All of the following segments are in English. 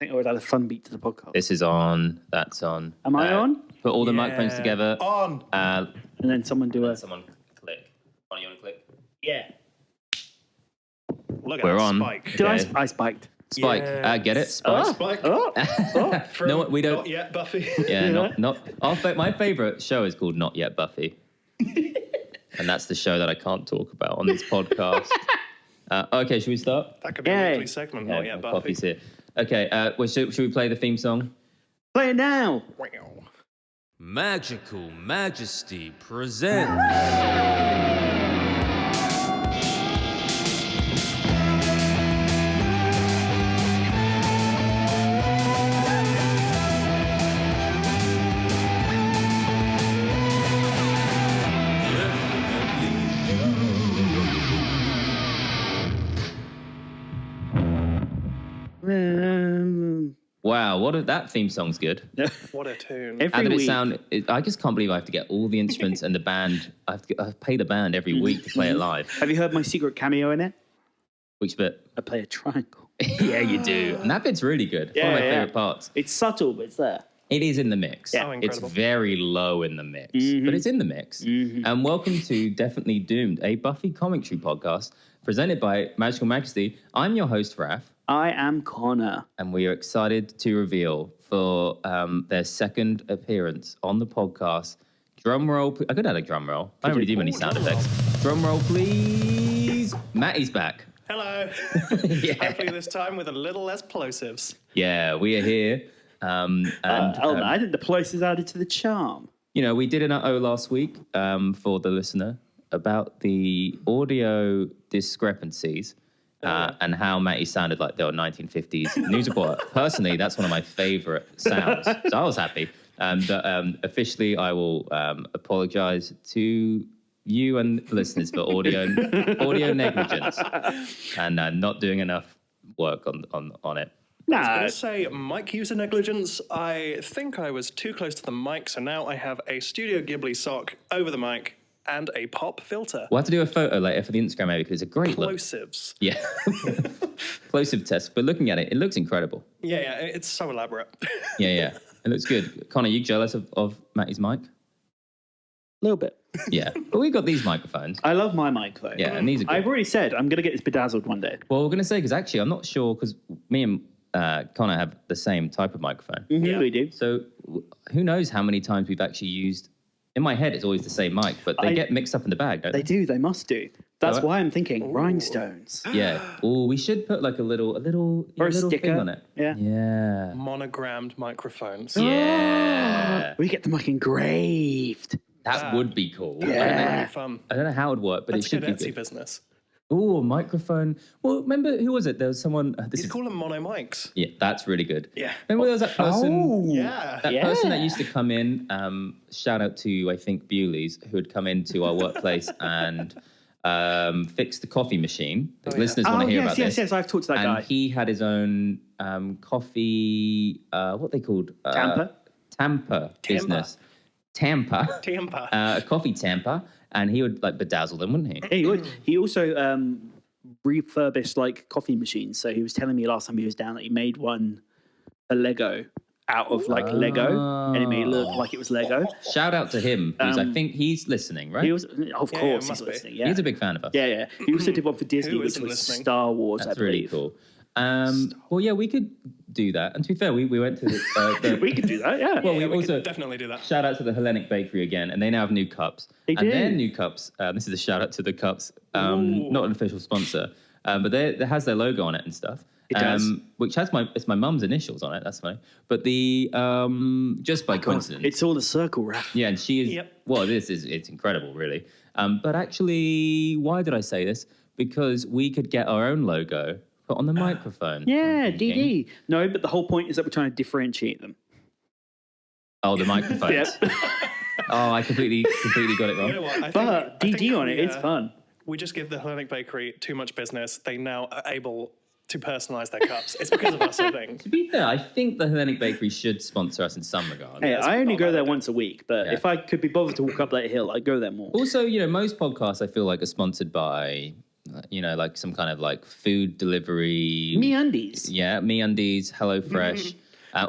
think I would add a fun beat to the podcast. This is on. That's on. Am I on? Put all the microphones together. On. And then someone do a... Someone click. You want to click? Yeah. Look at We're that on. spike. Did I spiked? Spike. Yes. Get it? Spike. Spike. From No, we don't. Not Yet Buffy. Yeah, not. My favorite show is called Not Yet Buffy, and that's the show that I can't talk about on this podcast. Okay, should we start? That could be a weekly segment. Not Yet Buffy. Coffee's here. Okay, well, should we play the theme song? Play it now. Wow. Magical Majesty presents. Wow, that theme song's good. What a tune. How did it sound? I just can't believe I have to get all the instruments and the band. I pay the band every week to play it live. Have you heard my secret cameo in it? Which bit? I play a triangle. Yeah, you do. And that bit's really good. It's one of my favorite parts. It's subtle, but it's there. It is in the mix. Yeah. Oh, It's incredible. very low in the mix, but it's in the mix. And welcome to Definitely Doomed, a Buffy commentary podcast presented by Magical Majesty. I'm your host, Raph. I am Connor. And we are excited to reveal for their second appearance on the podcast. Drum roll. I could add a drum roll. I don't really do any sound effects. Drum roll, please. Matty's back. Hello. Yeah. Hopefully this time with a little less plosives. Yeah, we are here. I think the place is added to the charm. You know, we did an O last week for the listener about the audio discrepancies and how Matty sounded like they were 1950s news reporter. Personally, that's one of my favorite sounds. So I was happy. But officially, I will apologize to you and the listeners for audio negligence and not doing enough work on it. I was going to say mic user negligence. I think I was too close to the mic, so now I have a Studio Ghibli sock over the mic and a pop filter. We'll have to do a photo later for the Instagram maybe because it's a great look. Plosives. Yeah. Plosive test. But looking at it, it looks incredible. Yeah, it's so elaborate. Yeah. It looks good. Connor, you jealous of Matty's mic? A little bit. Yeah. But we've got these microphones. I love my microphone. Yeah, and these are good. I've already said I'm going to get this bedazzled one day. Well, we're going to say, because actually I'm not sure, because me and Connor have the same type of microphone. Yeah, we do. So who knows how many times we've actually used... In my head, it's always the same mic, but they get mixed up in the bag, don't they? They do. They must do. That's What? why I'm thinking rhinestones. Yeah. Oh, we should put like a little Or a little sticker. thing on it. Yeah. Yeah. Monogrammed microphones. Yeah. We get them like engraved. That would be cool. Yeah. Really fun. I don't know how it would work, but That's it should good be Etsy good. business. Oh, a microphone. Well, remember, who was it? There was someone... You call them mono mics. Yeah, that's really good. Yeah. Remember there was that person... Oh. Yeah. That person that used to come in, shout out to, I think, Bewley's, who would come into our workplace and fix the coffee machine. The listeners want to hear about this. Yes, I've talked to that And guy. he had his own coffee, what they called? Tamper? Business. Tamper. Tampa. A coffee tamper. And he would like bedazzle them, wouldn't he? Yeah, he would. He also refurbished like coffee machines. So he was telling me last time he was down that he made one a Lego out of like Lego, and it made it look like it was Lego. Shout out to him, because I think he's listening, right? He was, of course, he's must be. listening. Yeah, He's a big fan of us. yeah. He also did one for Disney, Who which isn't was listening? Star Wars. That's I really believe. cool. Well, yeah, we could do that. And to be fair, we went to the We could do that. Yeah. well, we We also could definitely do that. shout out to the Hellenic Bakery again, and they now have new cups. They and do. their new cups. This is a shout out to the cups. Not an official sponsor, but it has their logo on it and stuff. It does. Which has my mum's initials on it. That's funny. But the just by coincidence, It's all a circle, Raph. yeah, and she is. Yep. Well, it's incredible, really. But actually, why did I say this? Because we could get our own logo put on the microphone. Yeah, I'm thinking. DD. No, but the whole point is that we're trying to differentiate them. Oh, the microphones. Yep. Oh, I completely got it wrong. You know what? But I think DD on it, we, it's fun. We just give the Hellenic Bakery too much business. They now are able to personalize their cups. It's because of us, I think. To be fair, I think the Hellenic Bakery should sponsor us in some regard. Hey, I only not go bad there idea. once a week, but if I could be bothered to walk up that hill, I'd go there more. Also, most podcasts I feel like are sponsored by like some kind of like food delivery. MeUndies. Yeah, MeUndies, HelloFresh,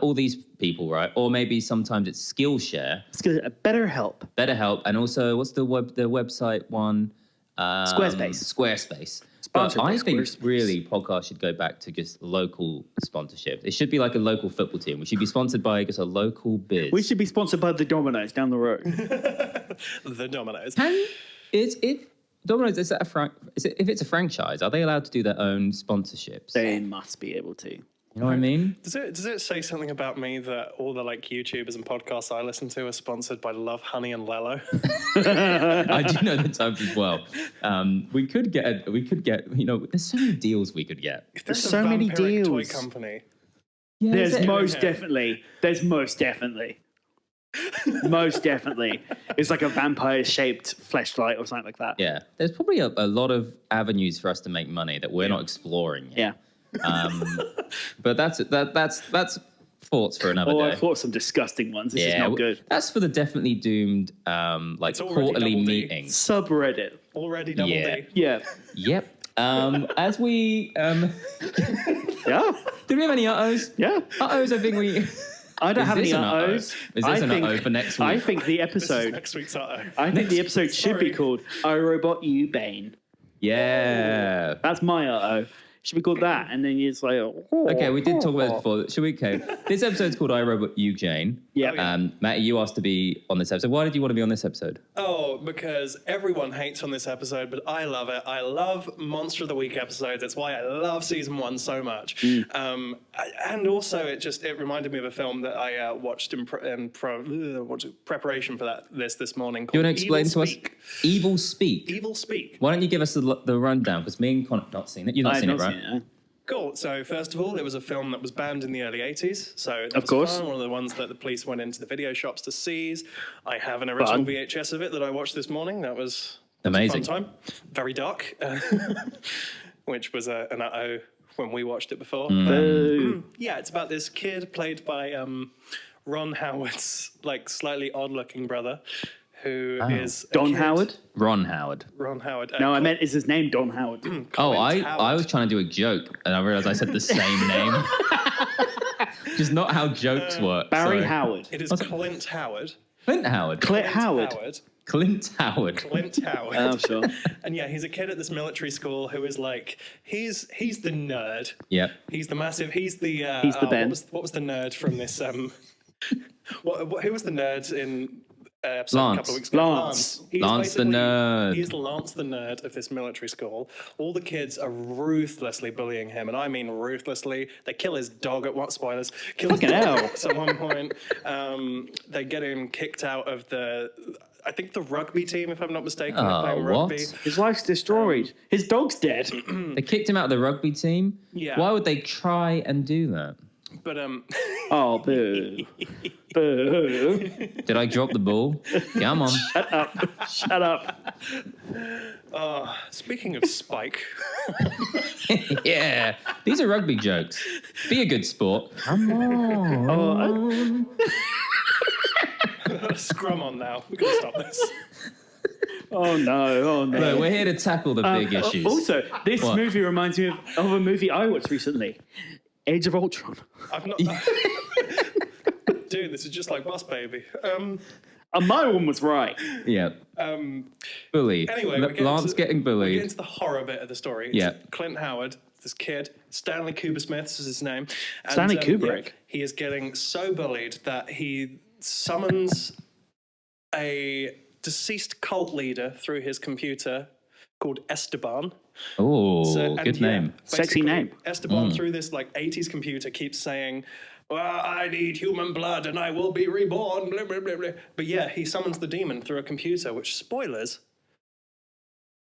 all these people, right? Or maybe sometimes it's Skillshare, It's good. BetterHelp. BetterHelp, and also what's the website one? Squarespace. But Sponsored by I think Squarespace. really podcasts should go back to just local sponsorship. It should be like a local football team. We should be sponsored by just a local biz. We should be sponsored by the Domino's down the road. The Domino's. If Domino's is that if it's a franchise, are they allowed to do their own sponsorships? They must be able to. You know what I mean? Does it say something about me that all the like YouTubers and podcasts I listen to are sponsored by Love, Honey, and Lello? I do know the types as well. We could get, there's so many deals we could get. There's so many vampiric toy deals. company. Yeah, There's most Yeah. definitely. Most definitely. It's like a vampire-shaped fleshlight or something like that. Yeah, there's probably a lot of avenues for us to make money that we're not exploring yet. Yeah. But that's thoughts for another Oh, day. I thought some disgusting ones. This is not good. That's for the definitely doomed It's already quarterly double D. meeting. Subreddit. Already double Yeah. D. Yeah. Yep. As we Yeah. did we have any uh-ohs? Yeah. Uh-ohs, I think we. I don't Is have this any an uh-oh? uh-ohs. Is this an uh-oh for next week? I think the This is episode. next week's uh-oh. I think the episode should be Sorry. called "I Robot You Bane." Yeah. That's my uh-oh. Should be called that, and then it's like. Oh, Okay, we did talk about this before. Should we? Okay. This episode's called I Robot You, Jane. Yeah. Matty, you asked to be on this episode. Why did you want to be on this episode? Oh, because everyone hates on this episode, but I love it. I love Monster of the Week episodes. That's why I love season 1 so much. And also, it reminded me of a film that I watched in preparation for this morning. Do you want to explain to us? Speak. Evil Speak. Evil Speak. Why don't you give us the rundown? Because me and Connor have not seen it. You've not I've seen not it, right? seen it. Cool. So first of all, it was a film that was banned in the early 80s. So that Of was course. fun. One of the ones that the police went into the video shops to seize. I have an original Fun. VHS of it that I watched this morning. That was Amazing. a fun time. Very dark, which was an uh-oh when we watched it before. Boo. Yeah, it's about this kid played by Ron Howard's like slightly odd-looking brother, who is a Don kid- Howard? Ron Howard. Ron Howard. No, I meant is his name Don Howard? Oh, Clint I Howard. was trying to do a joke and I realized I said the same name. Just not how jokes work. Barry Sorry. Howard. It is Clint Howard. Clint Howard. Clint Howard. Clint Howard. Clint Howard. Oh, sure. And yeah, he's a kid at this military school who is like, he's the nerd. Yep. He's the massive. He's the. He's the Ben. What was the nerd from this? Who was the nerd in episode a couple of weeks ago? Lance. He's Lance the basically- nerd. He's Lance the nerd of this military school. All the kids are ruthlessly bullying him, and I mean ruthlessly. They kill his dog at what? Spoilers. Kill his Fucking hell. dogs at one point. They get him kicked out of I think the rugby team, if I'm not mistaken. They're Oh, playing what? rugby. His life's destroyed. His dog's dead. They kicked him out of the rugby team. Yeah. Why would they try and do that? But Oh, boo. Boo. Did I drop the ball? Come on. Shut up. speaking of Spike, Yeah. These are rugby jokes. Be a good sport. Come on. scrum on now. We're gonna stop this. Oh, no. Oh, no. Look, we're here to tackle the big issues. Also, this What? movie reminds me of a movie I watched recently, Age of Ultron. I've not. Dude, this is just like Boss Baby. My one was right. Yeah. Bully. Anyway, we're getting Lance to- getting We get bullied. into the horror bit of the story. It's Yeah. Clint Howard, this kid, Stanley Kubersmith is his name. And, Stanley Kubrick. he is getting so bullied that he summons a deceased cult leader through his computer called Esteban. Oh, And good name. Sexy basically, name. Esteban through this like 80s computer keeps saying, well, I need human blood and I will be reborn, blah, blah, blah, blah. But yeah, he summons the demon through a computer, which, spoilers,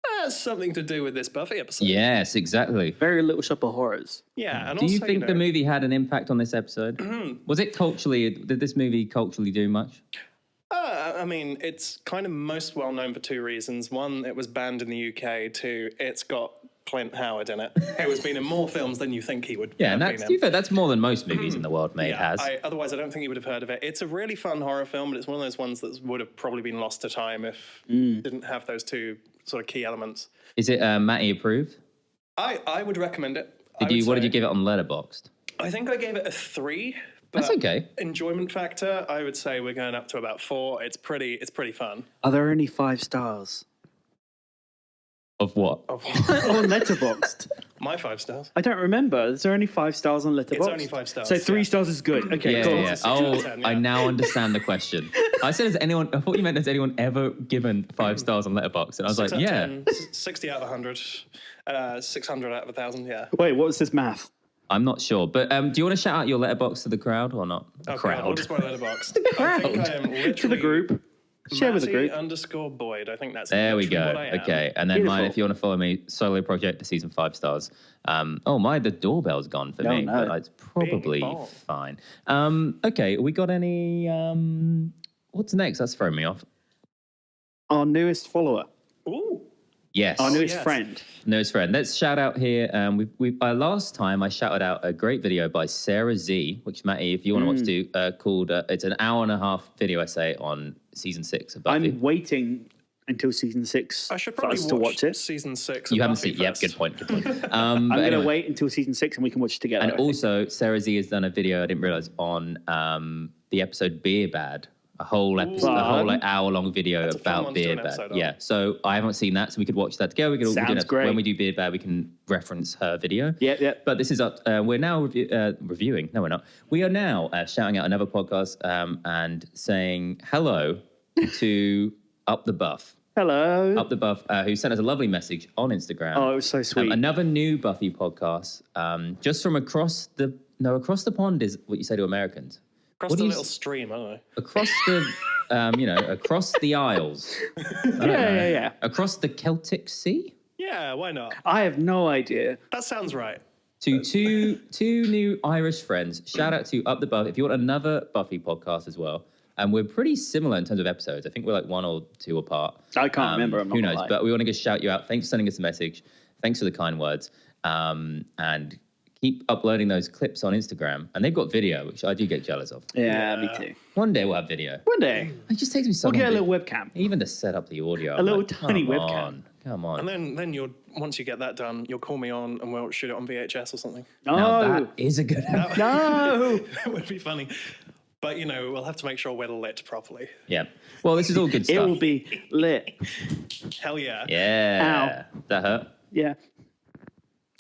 has something to do with this Buffy episode. Yes, exactly. Very Little Shop of Horrors. Yeah, and Do you also, think the know, movie had an impact on this episode? Was it culturally, did this movie culturally do much? I mean, it's kind of most well known for two reasons. One, it was banned in the UK. Two, it's got Clint Howard in it, who has been in more films than you think he would. Yeah, have and been that's, in. to be fair, that's more than most movies in the world made has. Otherwise, I don't think you would have heard of it. It's a really fun horror film, but it's one of those ones that would have probably been lost to time if it didn't have those two sort of key elements. Is it Matty approved? I would recommend it. What did you give it on Letterboxd? I think I gave it a 3. That's okay. Enjoyment factor, I would say we're going up to about 4. It's pretty fun. Are there only 5 stars? Of what? On Letterboxd. My 5 stars. I don't remember. Is there only 5 stars on Letterboxd? It's only 5 stars. So 3 stars is good. Okay, cool. Yeah. Oh, 10, I now understand the question. I thought you meant has anyone ever given 5 stars on Letterboxd? And I was 6 like, out of yeah. 10, 60 out of 100, 600 out of 1,000, yeah. Wait, what was this math? I'm not sure. But do you want to shout out your Letterboxd to the crowd or not? The crowd. What is my letterbox? crowd. I think I am literally To the group. Share with the group. _Boyd. I think that's There we literally go. what I am. Okay. And then Beautiful. mine, if you want to follow me, Solo Project for season 5 stars. The doorbell's gone for me. no. But it's probably Bing bong. fine. Okay. We got any... what's next? That's throwing me off. Our newest follower. Ooh. Yes. Our newest yes. friend. Newest friend. Let's shout out here. Last time I shouted out a great video by Sarah Z, which Matty, if you want to watch too, called it's an 1.5-hour video essay on season 6 of Buffy. I'm waiting until season 6 I should for probably us to watch it. season 6. You of haven't Buffy seen? Yep. first. Good point. Good point. I'm but going to anyway. wait until season 6 and we can watch it together. And I think. also, Sarah Z has done a video I didn't realize on the episode Beer Bad. A whole episode, a whole hour-long video That's a fun about one to do Beer an Bad. episode on. Yeah, so I haven't seen that, so we could watch that together. We could Sounds great. When we do Beer Bad, we can reference her video. Yeah. But this is up. We're now reviewing. No, we're not. We are now shouting out another podcast and saying hello to Up the Buff. Hello. Up the Buff, who sent us a lovely message on Instagram. Oh, it was so sweet. Another new Buffy podcast, just from across the pond is what you say to Americans. Across the little stream, I don't know. Across the, across the Isles. Yeah. Across the Celtic Sea. Yeah, why not? I have no idea. That sounds right. To two new Irish friends. Shout out to Up the Buff. If you want another Buffy podcast as well. And we're pretty similar in terms of episodes. I think we're like 1 or 2 apart. I can't remember. I'm not who gonna knows? lie. But we want to just shout you out. Thanks for sending us a message. Thanks for the kind words. And keep uploading those clips on Instagram. And they've got video, which I do get jealous of. Yeah, me too. One day we'll have video. One day. It just takes me so We'll long. get a to- little webcam. Even to set up the audio. A little tiny webcam. Come on. And then you'll once you get that done, you'll call me on and we'll shoot it on VHS or something. No. Now that is a good No. That would be funny. But we'll have to make sure we're lit properly. Yeah. Well, this is all good It stuff. will be lit. Hell yeah. Yeah. That hurt. Yeah.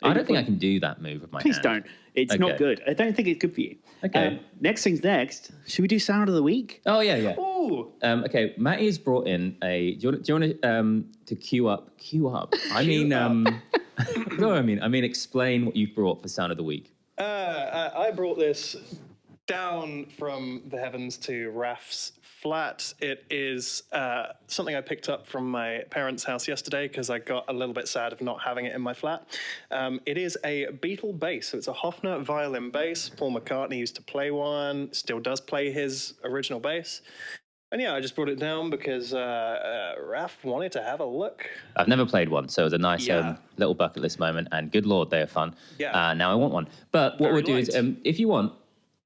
I don't think I can do that move with my Please hand. don't. It's Okay. not good. I don't think it's good for you. Okay. Next thing's next. Should we do sound of the week? Oh, yeah. Ooh. Okay, Matty has brought in a... Do you want to queue up? I mean, what do I mean? I mean, explain what you've brought for sound of the week. I brought this down from the heavens to Raf's flat. It is something I picked up from my parents' house yesterday because I got a little bit sad of not having it in my flat. It is a Beatle bass. So it's a Hofner violin bass. Paul McCartney used to play one, still does play his original bass. And yeah, I just brought it down because Raf wanted to have a look. I've never played one, so it was a nice Yeah. little bucket list moment. And good Lord, they are fun. Yeah. Now I want one. But what Very we'll do is, light. if you want,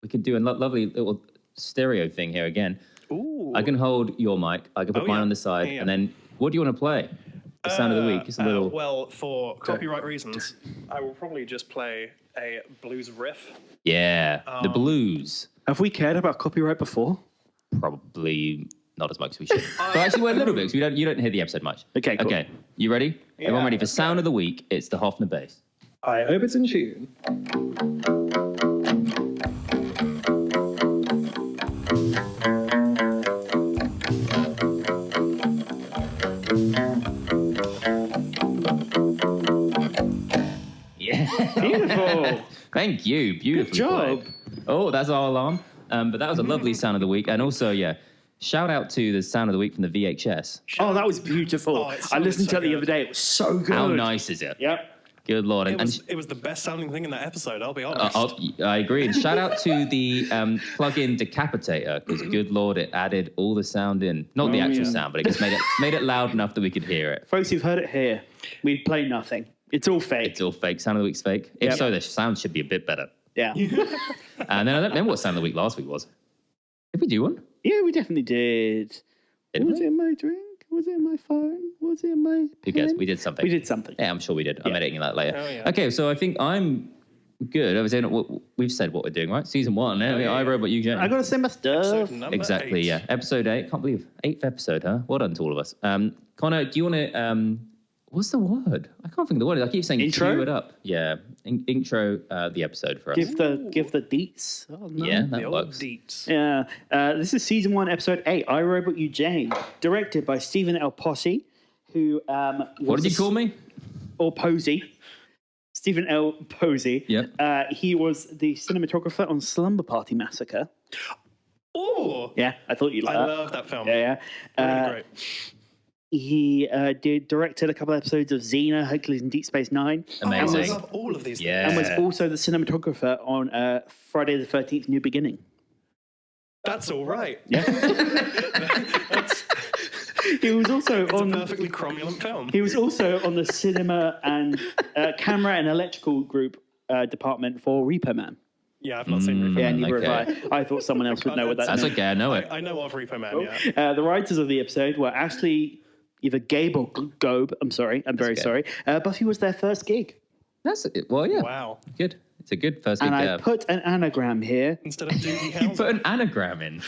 we could do a lovely little stereo thing here again. Ooh. I can hold your mic. I can put Oh, mine yeah. on the side. Yeah. And then, what do you want to play? The sound of the week. Just a little... Well, for copyright reasons, I will probably just play a blues riff. Yeah, the blues. Have we cared about copyright before? Probably not as much as we should. But actually, we're a little bit, because you don't hear the episode much. Okay, cool. Okay, you ready? Everyone ready for let's sound of the week? It's the Hofner bass. I hope it's in tune. Yeah. Beautiful. Thank you. Beautiful. job. Oh, that's our alarm. But that was a lovely sound of the week. And also, shout out to the sound of the week from the VHS. Oh, that was beautiful. Oh, it I sounded listened to so it the good. other day. It was so good. How nice is it? Yep. Good Lord. It was the best sounding thing in that episode, I'll be honest. I agree. And shout out to the plug-in decapitator, because good Lord, it added all the sound in. Not the actual sound, but it just made it loud enough that we could hear it. Folks, you've heard it here. We play nothing. It's all fake. It's all fake. Sound of the week's fake. If Yep. so, the sound should be a bit better. Yeah. And then I don't remember what sound of the week last week was. Did we do one? Yeah, we definitely did. Did Was we? it my drink? Was it in my phone? Was it in my Who cares? pen? We did something. We did something. Yeah, I'm sure we did. I'm editing that later. Oh, yeah. Okay, so I think I'm good. I was in. We've said what we're doing, right? Season 1. I Robot You, Jane. I got to say my stuff. Episode number Exactly. 8. Yeah. Episode 8. Can't believe 8th episode, huh? Well done to all of us. Connor, do you want to? What's the word? I can't think of the word. I keep saying Intro? cue it up. Yeah. Intro the episode for us. Give the deets. Oh, no. Yeah, The that old works. deets. Yeah. This is season 1, episode 8. I Robot You, Jane, directed by Stephen L. Posse, who What did you call me? Or Posey. Stephen L. Posey. Yep. He was the cinematographer on Slumber Party Massacre. Oh, Yeah, I thought you'd like I that. love that film. Yeah, yeah. Really great. He directed a couple episodes of Xena, Hercules and Deep Space Nine. Amazing. I love all of these Yeah. And was also the cinematographer on Friday the 13th, New Beginning. That's all right. Yeah. He was also It's on a perfectly cromulent film. He was also on the cinema and camera and electrical group department for Repo Man. Yeah, I've not seen Repo Yeah, Man. neither Okay. have I. I thought someone else would know what that That's meant. okay. I know it. I know of Repo Man, yeah. The writers of the episode were Ashley, either Gabe or Gobe. I'm sorry. I'm very okay. sorry. Buffy was their first gig. That's it. Well, yeah. Wow. Good. It's a good first gig. And I put an anagram here Instead of Doogie You Howser. put an anagram in.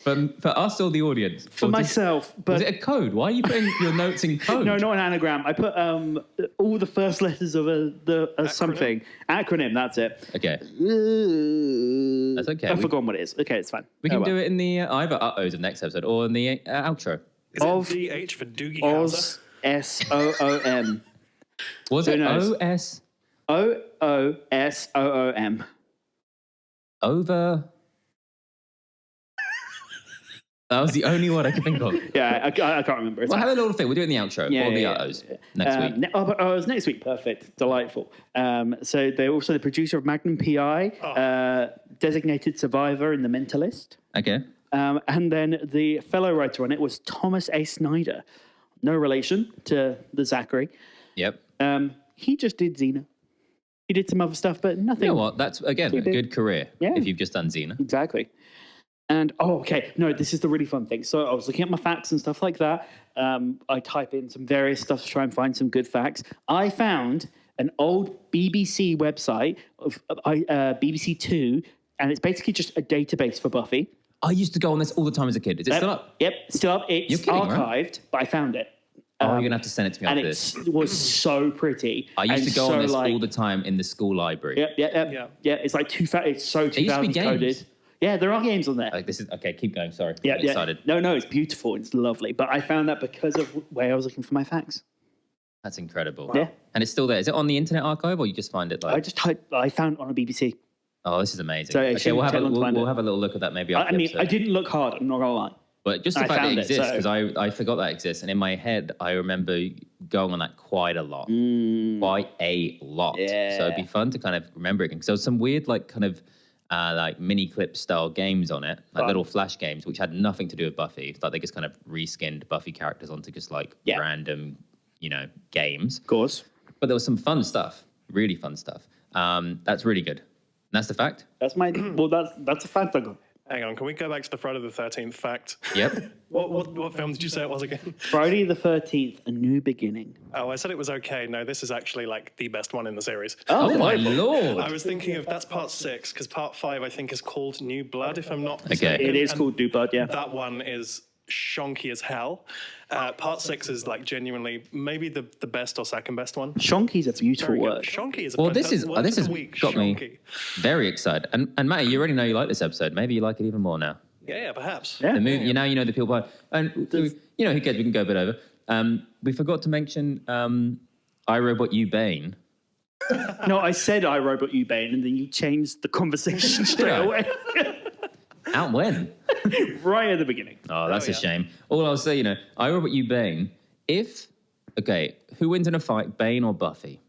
For us or the audience? for Or just- myself. But Was it a code? Why are you putting your notes in code? no, not an anagram. I put all the first letters of something. Acronym, that's it. Okay. That's okay. I've forgotten what it is. Okay, it's fine. We can do it in the either of next episode or in the outro. Is Of it DH for Doogie Howser? Oz SOOM. Was Who it knows? OS OOSOOM. over? That was the only word I could think of. Yeah, I can't remember. It's We'll fine. have a little thing. We'll do it in the outro Yeah, or the yeah, outros yeah. next week. It was next week. Perfect. Delightful. So they're also the producer of Magnum PI, designated survivor in The Mentalist. Okay. And then the fellow writer on it was Thomas A. Snyder. No relation to the Zachary. Yep. He just did Xena. He did some other stuff, but nothing. You know what? That's, again, a Too big. good career Yeah. if you've just done Xena. Exactly. And, okay. No, this is the really fun thing. So I was looking at my facts and stuff like that. I type in some various stuff to try and find some good facts. I found an old BBC website of BBC Two, and it's basically just a database for Buffy. I used to go on this all the time as a kid. Is it still up? Yep, still up. It's You're kidding, right? archived, but I found it. Oh, you're going to have to send it to me And after it this. was so pretty. I used and to go so on this like, all the time in the school library. Yeah. It's like it's so There used to be 2000 games. coded. Yeah, there are games on there. Like this is okay. Keep going. Sorry. Yeah, I'm yeah. excited. No, it's beautiful. It's lovely. But I found that because of where I was looking for my facts. That's incredible. Yeah. And it's still there. Is it on the Internet Archive or you just find it like? I found it on a BBC. Oh, this is amazing. So it okay, shouldn't we'll have take long to find we'll it. have a little look at that maybe. I After the mean, episode. I didn't look hard. I'm not gonna lie. But just the I fact that found it it, exists, so- because I forgot that exists, and in my head I remember going on that quite a lot, quite a lot. Yeah. So it'd be fun to kind of remember it. Because there was some weird like kind of like mini clip style games on it, like Fun. little flash games, which had nothing to do with Buffy. It's like they just kind of reskinned Buffy characters onto just like Yeah. random, games. Of course. But there was some fun stuff, really fun stuff. That's really good. And that's the fact. That's my. Well, that's a fact I got. Hang on, can we go back to the Friday the 13th fact? Yep. What film did you say it was again? Friday the 13th, A New Beginning. Oh, I said it was okay. No, this is actually like the best one in the series. Oh my delightful. lord. I was thinking of that's part 6 because part 5 I think is called New Blood if I'm not Okay. mistaken. It is And called Dupad, yeah. That one is shonky as hell. Part 6 is like genuinely maybe the best or second best one. Shonky's a beautiful Very good. word. Shonky is a Well, this fantastic is word this of has the week. got Shonky. me very excited. And Matty, you already know you like this episode. Maybe you like it even more now. Yeah, perhaps. Yeah. The movie, you know the people behind. And who cares? We can go a bit over. We forgot to mention I Robot You Bane. No, I said I Robot You Bane, and then you changed the conversation straight I? away. Out when? Right at the beginning. Oh, that's Oh, a yeah. shame. All I'll say, I Robot You Bane. Who wins in a fight, Bane or Buffy?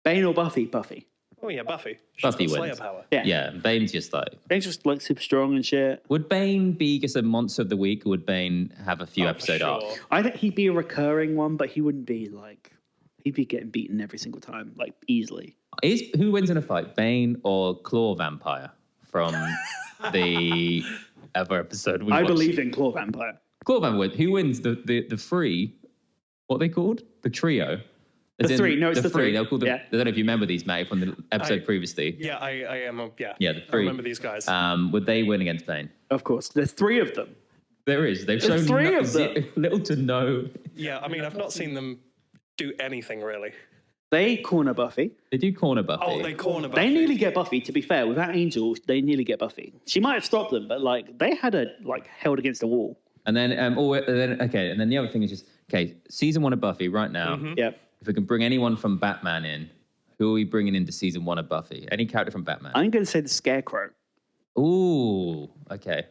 Bane or Buffy? Buffy. Oh yeah, Buffy. She's Buffy got wins. Slayer power. Yeah. Yeah, Bane's just like. Bane's just like super strong and shit. Would Bane be just a monster of the week, or would Bane have a few Oh, for episode sure. arcs? I think he'd be a recurring one, but he wouldn't be like. He'd be getting beaten every single time, like easily. Who wins in a fight, Bane or Claw Vampire from the other episode we I watched? believe in Claw Vampire. Clawman wins. Who wins the three? What are they called? The trio. As The in three. No, it's the three. They're called Yeah. I don't know if you remember these, Matty, from the episode previously. Yeah, I am. Yeah, Yeah, the I three. remember these guys. Would they win against Bane? Of course. There's three of them. There is. They've shown three of them. little to no. Yeah, I mean, I've not seen them do anything really. They corner Buffy. They do corner Buffy. Oh, they corner Buffy. They nearly get Buffy. To be fair, without Angel, they nearly get Buffy. She might have stopped them, but like they had her like held against a wall. And then, and then the other thing is just season 1 of Buffy right now. Yep. If we can bring anyone from Batman in, who are we bringing into season 1 of Buffy? Any character from Batman? I'm going to say the Scarecrow. Ooh, okay.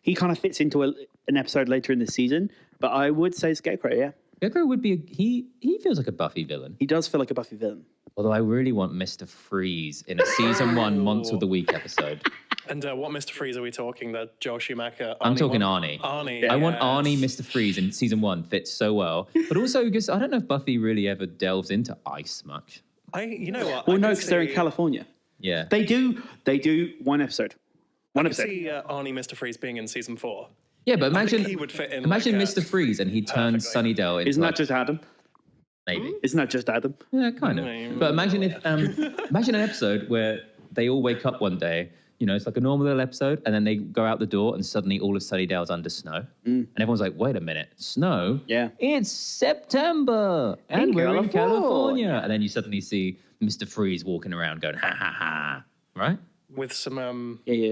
He kind of fits into an episode later in the season, but I would say Scarecrow. Yeah, Scarecrow would be he feels like a Buffy villain. he does feel like a Buffy villain. Although I really want Mr. Freeze in a season 1 Monster of the Week episode. And what Mr. Freeze are we talking? The Joel Schumacher? I'm talking one? Arnie. Arnie. I want yes. Arnie, Mr. Freeze in season 1 fits so well. But also because I don't know if Buffy really ever delves into ice much. You know what? Well, I no, can because they're in see- California. Yeah. They do one episode. One I can episode. see Arnie, Mr. Freeze being in season 4. Yeah, but I think imagine he would fit in. imagine like, Mr. Freeze and he turns perfectly. Sunnydale into Isn't that like, just Adam? maybe. Isn't that just Adam? Yeah, kind of. But imagine if imagine an episode where they all wake up one day, it's like a normal little episode, and then they go out the door and suddenly all of Sunnydale's under snow. And everyone's like, wait a minute, snow? Yeah. It's September and we're in California. And then you suddenly see Mr. Freeze walking around going, ha ha ha. Right? With some Yeah.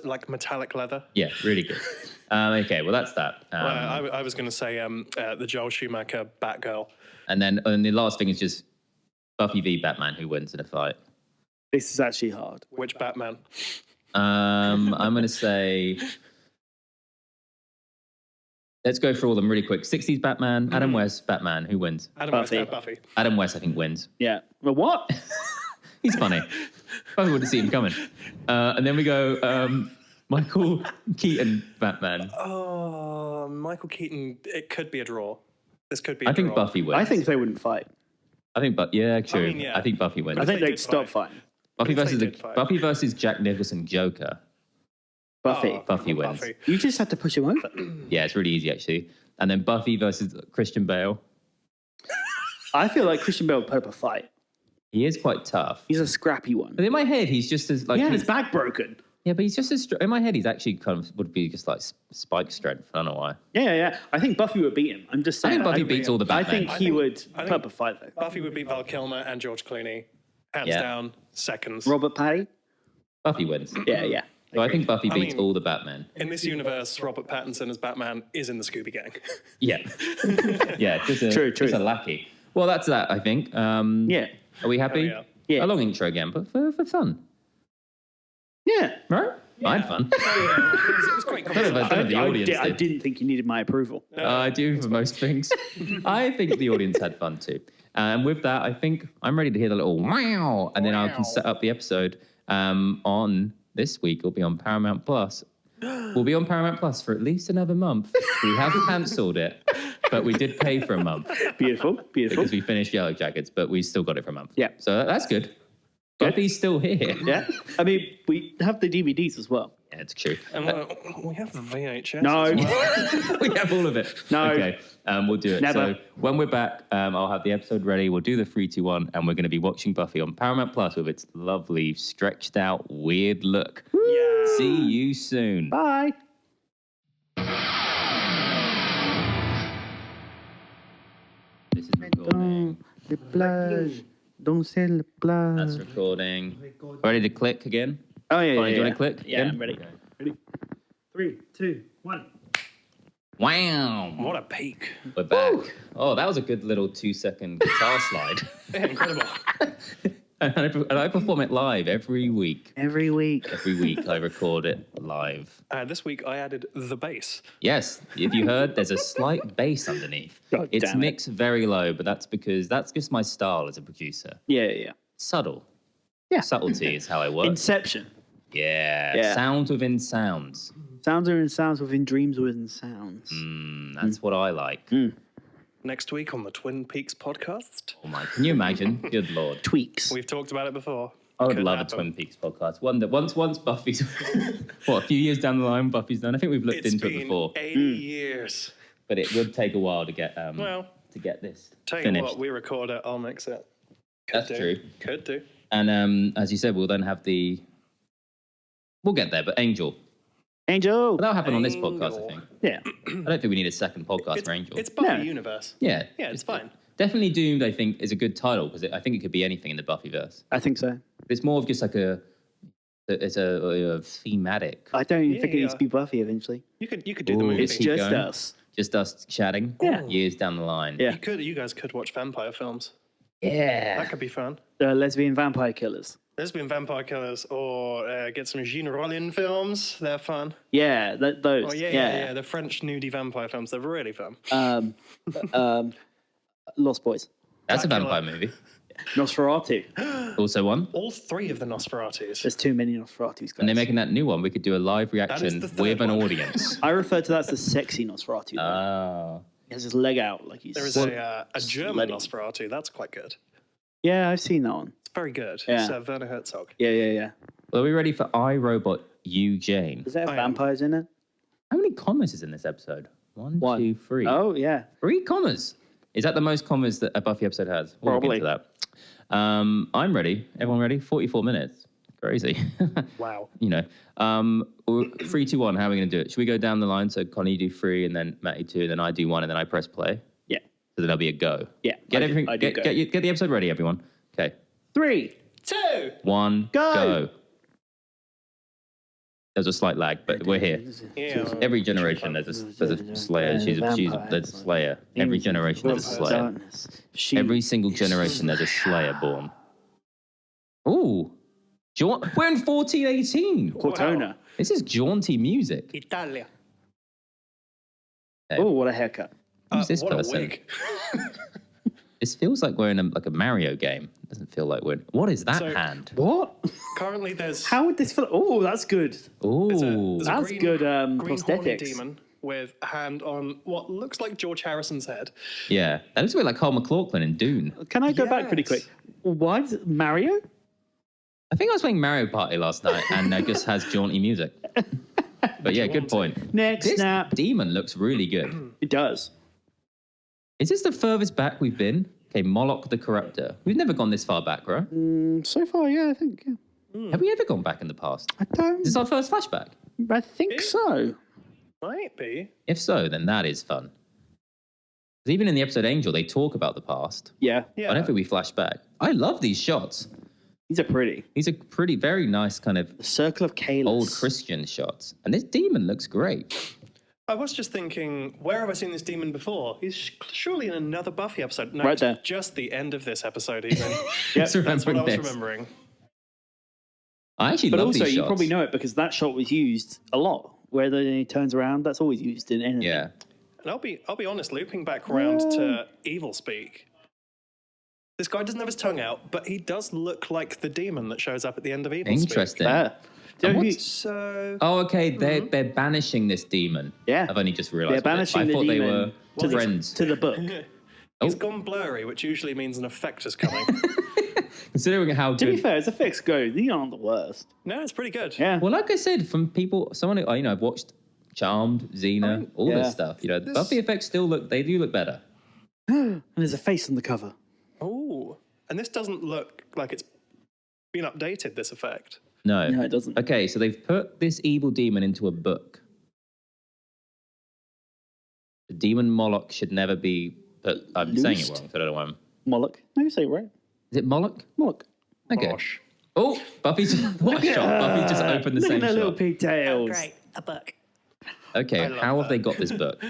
like metallic leather. Yeah, really good. Okay, well, that's that. I was going to say the Joel Schumacher Batgirl. And then the last thing is just Buffy v Batman, who wins in a fight. This is actually hard. Which Batman? I'm going to say... Let's go through all of them really quick. 60s Batman, Adam West, Batman. Who wins? Adam Buffy. West, Buffy. Adam West, I think, wins. Yeah. Well, what? He's funny. Probably wouldn't see him coming. And then we go Michael Keaton, Batman. Oh, Michael Keaton. It could be a draw. This could be a I think draw. Buffy wins. I think they wouldn't fight. Yeah, true. mean, yeah. I think Buffy wins. I think they they'd did stop fight. fighting. Buffy if they versus did fight. Buffy versus Jack Nicholson Joker. Buffy. Oh, Buffy wins. Buffy. You just have to push him over. Yeah, it's really easy actually. And then Buffy versus Christian Bale. I feel like Christian Bale would put up a fight. He is quite tough. He's a scrappy one. But in my head, he's just as like He had he's- his back broken. yeah, but he's just as in my head, he's actually kind of would be just like Spike strength. I don't know why. Yeah. I think Buffy would beat him. I'm just I saying. think Buffy beats all the I Batman. think he would put up a fight though. Buffy would beat Val Kilmer and George Clooney. Hands Yeah. down, seconds. Robert Patty? Buffy wins. Yeah. So I think Buffy beats mean- all the Batman. In this universe, Robert Pattinson as Batman is in the Scooby Gang. Yeah. Yeah, just a, True. Just a lackey. Well, that's that, I think. Yeah. Are we happy? Oh, Yeah. A long intro again, but for fun. Yeah. Right? I had fun. It was quite I don't know if the audience I did. didn't think you needed my approval. I do for most things. I think the audience had fun too. And with that, I think I'm ready to hear the little wow, and then I can set up the episode on this week. It'll be on Paramount Plus. We'll be on Paramount Plus for at least another month. We have cancelled it, but we did pay for a month Beautiful. because we finished Yellow Jackets, but we still got it for a month. Yeah. So that's good. Buffy's still here. Yeah. I mean, we have the DVDs as well. Yeah, it's true. And we have the VHS. No. as well. We have all of it. No. Okay, we'll do it. Never. So when we're back, I'll have the episode ready. We'll do the 3, 2, 1, and we're going to be watching Buffy on Paramount Plus with its lovely, stretched out, weird look. Yeah. See you soon. Bye. This is recording. Le plage. Don't say le plage. That's recording. Ready to click again? Oh, yeah. Fine, do you want to click? Yeah, again? I'm ready. Ready? 3, 2, 1. Wow. What a peak. We're back. Oh, that was a good little 2-second guitar slide. Yeah, incredible. And I perform it live every week. Every week. Every week I record it live. This week I added the bass. Yes, if you heard, there's a slight bass underneath. God It's damn it. mixed very low, but that's because that's just my style as a producer. Yeah. Subtle. Yeah. Subtlety is how I work. Inception. Yeah. Sounds within sounds. Sounds are in sounds within dreams within sounds. That's what I like. Next week on the Twin Peaks podcast. Oh my, can you imagine? Good Lord. Tweaks. We've talked about it before. I would Could love happen. a Twin Peaks podcast. One that once Buffy's a few years down the line, Buffy's done. I think we've looked It's into it been before, 80 years. but it would take a while to get Well, this tell you finished. what, we record it, I'll mix it. That's true. Could do. And as you said, we'll then have we'll get there, but Angel. Angel. But that'll happen on this podcast, I think. Yeah. I don't think we need a second podcast for Angel. It's Buffy No. universe. Yeah. Yeah, it's fine. Definitely Doomed, I think, is a good title because I think it could be anything in the Buffyverse. I think so. It's more of just like it's a thematic. I don't even think it Yeah. needs to be Buffy eventually. You could do the Ooh, movie. It's keep just going. us. Just us chatting. Yeah. Years down the line. Yeah. You guys could watch vampire films. Yeah. That could be fun. Lesbian vampire killers. Lesbian vampire killers, or get some Jean Rollin films. They're fun. Yeah, those. Oh yeah. The French nudie vampire films. They're really fun. Lost Boys. That's a Dracula. vampire movie. Nosferatu. Also one. All three of the Nosferatus. There's too many Nosferatus, guys. And they're making that new one. We could do a live reaction the third with an one. audience. I refer to that as the sexy Nosferatu. though. Oh. He has his leg out like he's. There is a German slutty. Nosferatu. That's quite good. Yeah, I've seen that one. It's very good. Yeah. It's Werner Herzog. Yeah. Well, are we ready for iRobot You Jane? Does it have I am. vampires in it? How many commas is in this episode? One, One. 2, 3. Oh, yeah. 3 commas. Is that the most commas that a Buffy episode has? We'll look Probably. into that. I'm ready. Everyone ready? 44 minutes. Crazy. Wow. You know. 3, 2, 1. How are we going to do it? Should we go down the line? So Connie, you do 3, and then Matty 2, then I do 1, and then I press play. Yeah. So then there'll be a go. Yeah. Get I do- everything. I do Get, go. get the episode ready, everyone. Okay. 3. 2. 1, Go! go. There's a slight lag, but we're here. Yeah. Every generation there's a slayer. She's a slayer. Every generation there's a slayer. Darkness. Every single generation there's a slayer born. Ooh. We're in 1418. Cortona. This is jaunty music. Italia. Oh, what a haircut. Who's this what person? a wig. This feels like we're in a Mario game. It doesn't feel like we're in... What is that So- hand? What? Currently there's... How would this feel? Oh, that's good. Ooh. there's a That's green, good green horny prosthetics. demon with a hand on what looks like George Harrison's head. Yeah. That looks a bit like Carl McLaughlin in Dune. Can I go back pretty quick? Yes. Why does Mario? I think I was playing Mario Party last night and it just has jaunty music. But yeah, good point. Next This snap. demon looks really good. It does. Is this the furthest back we've been? Okay, Moloch the Corruptor. We've never gone this far back, right? So far, yeah, I think. Yeah. Have we ever gone back in the past? I don't. Is this our first flashback? I think so. Might be. If so, then that is fun. 'Cause even in the episode Angel, they talk about the past. Yeah. Yeah. I don't think we flash back. I love these shots. These are pretty. These are pretty, very nice kind of The Circle of Kalis. old Christian shots. And this demon looks great. I was just thinking, where have I seen this demon before? He's surely in another Buffy episode. No, Right it's there. just the end of this episode, even. Just That's what I was this. remembering. I actually But love also, these you shots. probably know it because that shot was used a lot. Where he turns around, that's always used in anything. Yeah. And I'll be honest, looping back around to Evil Speak. This guy doesn't have his tongue out, but he does look like the demon that shows up at the end of Evil Speak. Interesting. Fair. Do you know who- So Oh, okay. They're banishing this demon. Yeah. I've only just They're realised. banishing I the thought they demon were to the, friends. to the book. he's gone blurry, which usually means an effect is coming. Considering how To be good. fair, as effects go, these aren't the worst. No, it's pretty good. Yeah. Well, like I said, from people, someone who, I've watched Charmed, Xena, all Yeah. this stuff. The Buffy effects do look better. And there's a face on the cover. Oh, and this doesn't look like it's been updated, this effect. No. No, it doesn't. Okay, so they've put this evil demon into a book. The demon Moloch should never be. But I'm saying it Loosed? wrong, so I don't know why I'm. Moloch. No, you say it right. Is it Moloch? Moloch. Okay. Gosh. Oh, Buffy just what a shot. Buffy just opened the Look same at their little shot. pigtails. a book. Okay, I love how have that. they got this book?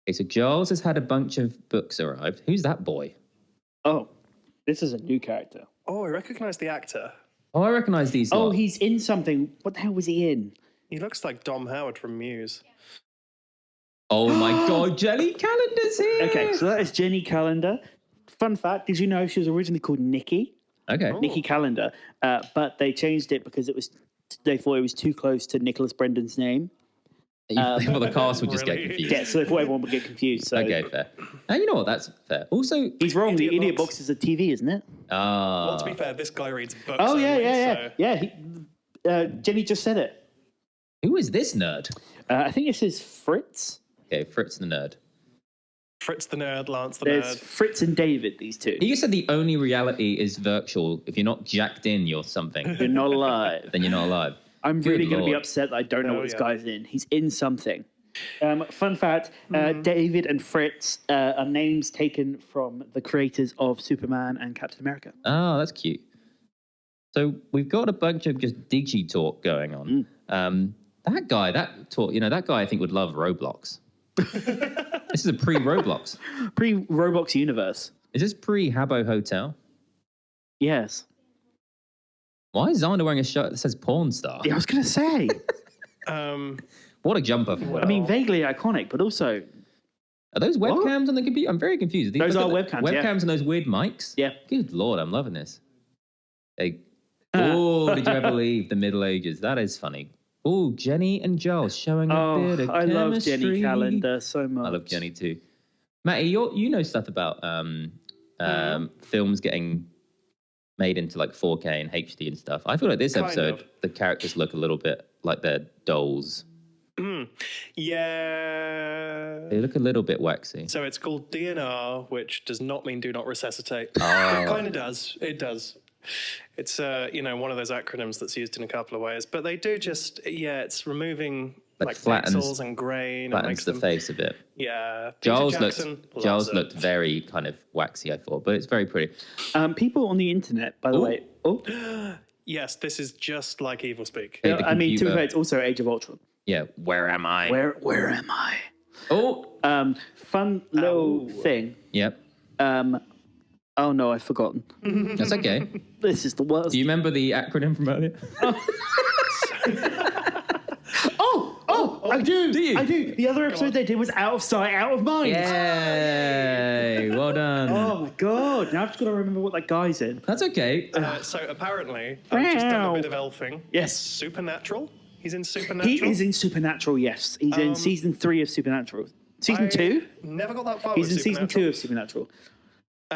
Okay, so Giles has had a bunch of books arrived. Who's that boy? Oh, this is a new character. Oh, I recognise the actor. Oh, I recognise these. Oh, lot. he's in something. What the hell was he in? He looks like Dom Howard from Muse. Oh my God, Jelly Calendar's here. Okay, so that is Jenny Calendar. Fun fact, did you know she was originally called Nikki? Okay. Nikki Calendar. But they changed it because they thought it was too close to Nicholas Brendan's name. Well, the cast would just get Really? confused. Yeah, so if everyone would get confused. So Okay, fair. And you know what? That's fair. Also, he's wrong. Idiot The idiot box. box is a TV, isn't it? Well, to be fair, this guy reads books. Oh yeah, only, yeah. So. Jenny just said it. who is this nerd? I think this is Fritz. Okay, Fritz the nerd. Fritz the nerd, Lance the There's nerd. Fritz and David. These two. You said the only reality is virtual. If you're not jacked in, you're something. You're not alive. Then you're not alive. I'm Good really going to be Lord. upset that I don't know Oh, what this yeah. guy's in. He's in something. Fun fact, David and Fritz are names taken from the creators of Superman and Captain America. Oh, that's cute. So we've got a bunch of just digi talk going on. That guy I think would love Roblox. This is a pre-Roblox. Pre-Roblox universe. Is this pre-Habbo Hotel? Yes. Why is Xander wearing a shirt that says porn star? Yeah, I was going to say. What a jumper. I mean, vaguely iconic, but also... Are those webcams on the computer? I'm very confused. Those look are at the webcams, yeah. Webcams and those weird mics? Yeah. Good Lord, I'm loving this. Did you ever leave the Middle Ages? That is funny. Oh, Jenny and Giles showing a bit of I love Jenny chemistry. Calendar so much. I love Jenny too. Matty, you know stuff about films getting made into like 4K and HD and stuff. I feel like this Kind episode, of. the characters look a little bit like they're dolls. Yeah. They look a little bit waxy. So it's called DNR, which does not mean do not resuscitate. Oh. It kind of does. It does. It's one of those acronyms that's used in a couple of ways, but they do just it's removing Like like flattens- pixels and grain and Flattens makes the them face a bit. yeah. Peter Giles Jackson loves Giles it. looked very kind of waxy, I thought, but it's very pretty. People on the internet, by the Ooh. way... Oh, Yes, this is just like Evil Speak. Hey, the I mean, to be computer- fair, it's also Age of Ultron. Yeah, where am I? Where am I? Oh, Fun little thing. yep. Oh no, I've forgotten. That's okay. This is the worst. Do you remember the acronym from earlier? I do. Do you? I do. The other episode they did was Out of Sight, Out of Mind. Yay! Well done. Oh my god! Now I've just got to remember what that guy's in. That's okay. So apparently, I've just done Wow. a bit of elfing. Yes. Supernatural. He's in Supernatural. He is in Supernatural. Yes, he's in season 3 of Supernatural. Season 2. Never got that far. He's with in season 2 of Supernatural.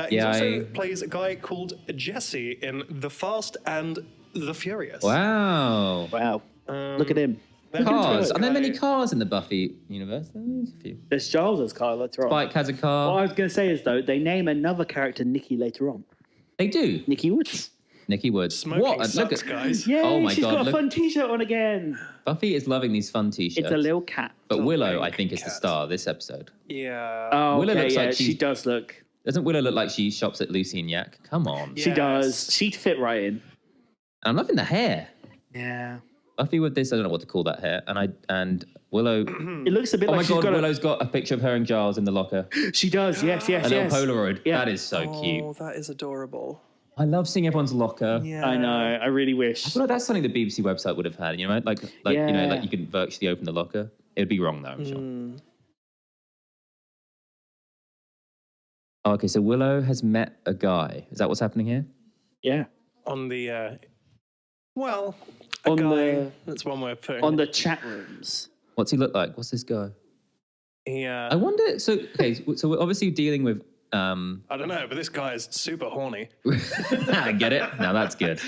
He Yeah, also plays a guy called Jesse in The Fast and the Furious. Wow. Wow. Look at him. Then Cars. there's a Are there guy- many cars in the Buffy universe? There's a few. There's Giles as Kyle later on. Spike has a What car. I was going to say is though they name another character Nikki later on. They do. Nikki Woods. Nikki Woods. Smoking What? sucks, Look at guys. Yay! Oh my she's God, got a look- fun T-shirt on again. Buffy is loving these fun T-shirts. It's a little cat. But Willow, pink I think, is the cat. star of this episode. Yeah. Oh, Willow okay, looks like she she's- does look. Doesn't Willow look like she shops at Lucy and Yak? Come on. Yeah. She Yes. does. She'd fit right in. I'm loving the hair. Yeah. Buffy with this, I don't know what to call that hair. And Willow. It looks a bit Oh like my she's God, got Willow's got a picture of her and Giles in the locker. She does. Yes. A little Polaroid. Yeah. That is so cute. Oh, that is adorable. I love seeing everyone's locker. Yeah. I know. I really wish. I feel like that's something the BBC website would have had. You know, like Yeah. you know, like you can virtually open the locker. It'd be wrong though, I'm sure. Oh, okay, so Willow has met a guy. Is that what's happening here? Yeah. On the, a On guy. the- That's one way of putting On it. the chat rooms. What's he look like? What's this guy? Yeah. I wonder. So okay, so we're obviously dealing with. I don't know, but this guy is super horny. I get it. Now that's good.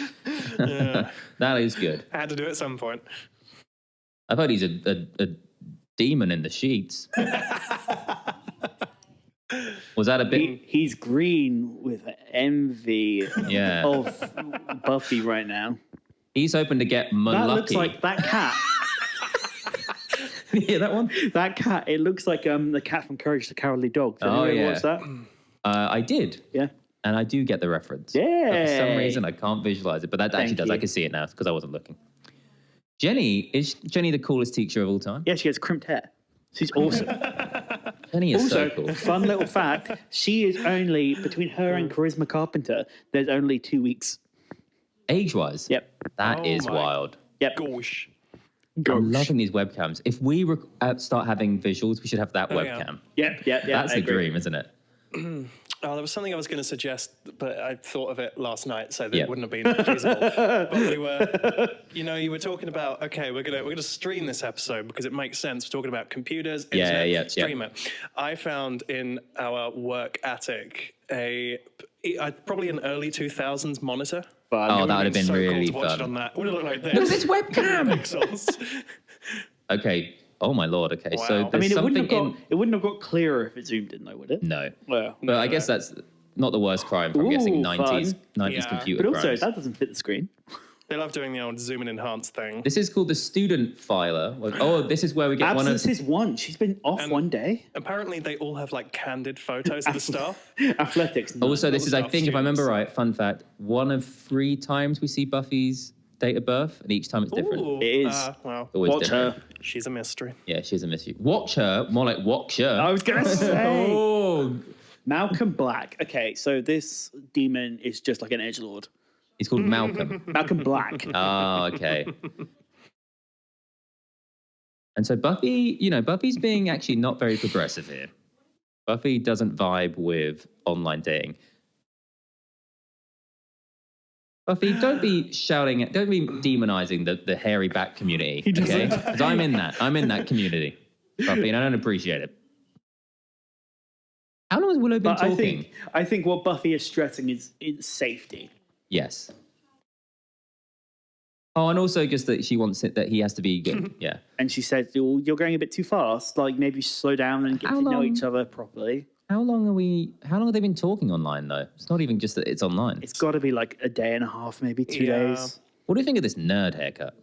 Yeah. That is good. I had to do it at some point. I've heard he's a demon in the sheets. Was that a bit? He's green with envy Yeah. of Buffy right now. He's hoping to get That Moloch. looks like that cat. You hear that one? That cat. It looks like the cat from Courage the Cowardly Dog. Did Oh, anyone yeah. watch that? I did. Yeah. And I do get the reference. Yeah. But for some reason, I can't visualize it. But that actually Thank does. you. I can see it now because I wasn't looking. Is Jenny the coolest teacher of all time? Yeah, she has crimped hair. She's awesome. Jenny is Also, so cool. fun little fact: she is only between her and Charisma Carpenter. There's only 2 weeks. Age-wise, Yep. that is Oh my wild. Yep. Gosh. I'm loving these webcams. If we start having visuals, we should have that Oh, yeah. webcam. Yep. Yep. That's I the agree. dream, isn't it? Oh, there was something I was going to suggest, but I thought of it last night, so that it wouldn't have been feasible. But we were, you were talking about, okay, we're gonna stream this episode because it makes sense. We're talking about computers, internet, stream it. I found in our work attic probably an early 2000s monitor. Oh, that would have been so really cool to watch fun. it on that. Would have looked like this. Look at this webcam. Pixels. Okay. Oh my lord. Okay. Wow. So I mean, there's it wouldn't something have got clearer if it zoomed in, though, would it? No. Well, But I guess that's not the worst crime. I'm guessing Ooh, 90s fun. computer but also crimes. that doesn't fit the screen. They love doing the old zoom and enhance thing. This is called the student filer. Oh, this is where we get Absence is one. She's been off one day. Apparently, they all have like candid photos of the staff. Athletics. No. Also, this is, I staff think, if I remember students. right, fun fact, one of 3 times we see Buffy's date of birth, and each time it's different. Ooh, It is. Wow. Always Watch different. her. She's a mystery. Yeah, she's a mystery. Watch her, more like watch her. I was gonna say Oh, Malcolm Black. Okay, so this demon is just like an edgelord. he's called Malcolm. Malcolm Black. Oh, okay. And so Buffy, Buffy's being actually not very progressive here. Buffy doesn't vibe with online dating. Buffy, don't be shouting, don't be demonizing the hairy back community, okay? Because I'm in that community, Buffy, and I don't appreciate it. How long has Willow been But talking? I think what Buffy is stressing is safety. Yes. Oh, and also just that she wants it that he has to be good. Yeah. And she said, "You're going a bit too fast. Like maybe slow down and get How to know long? each other properly." How long have they been talking online though? It's not even just that it's online. It's got to be like a day and a half, maybe 2 Yeah. days. What do you think of this nerd haircut?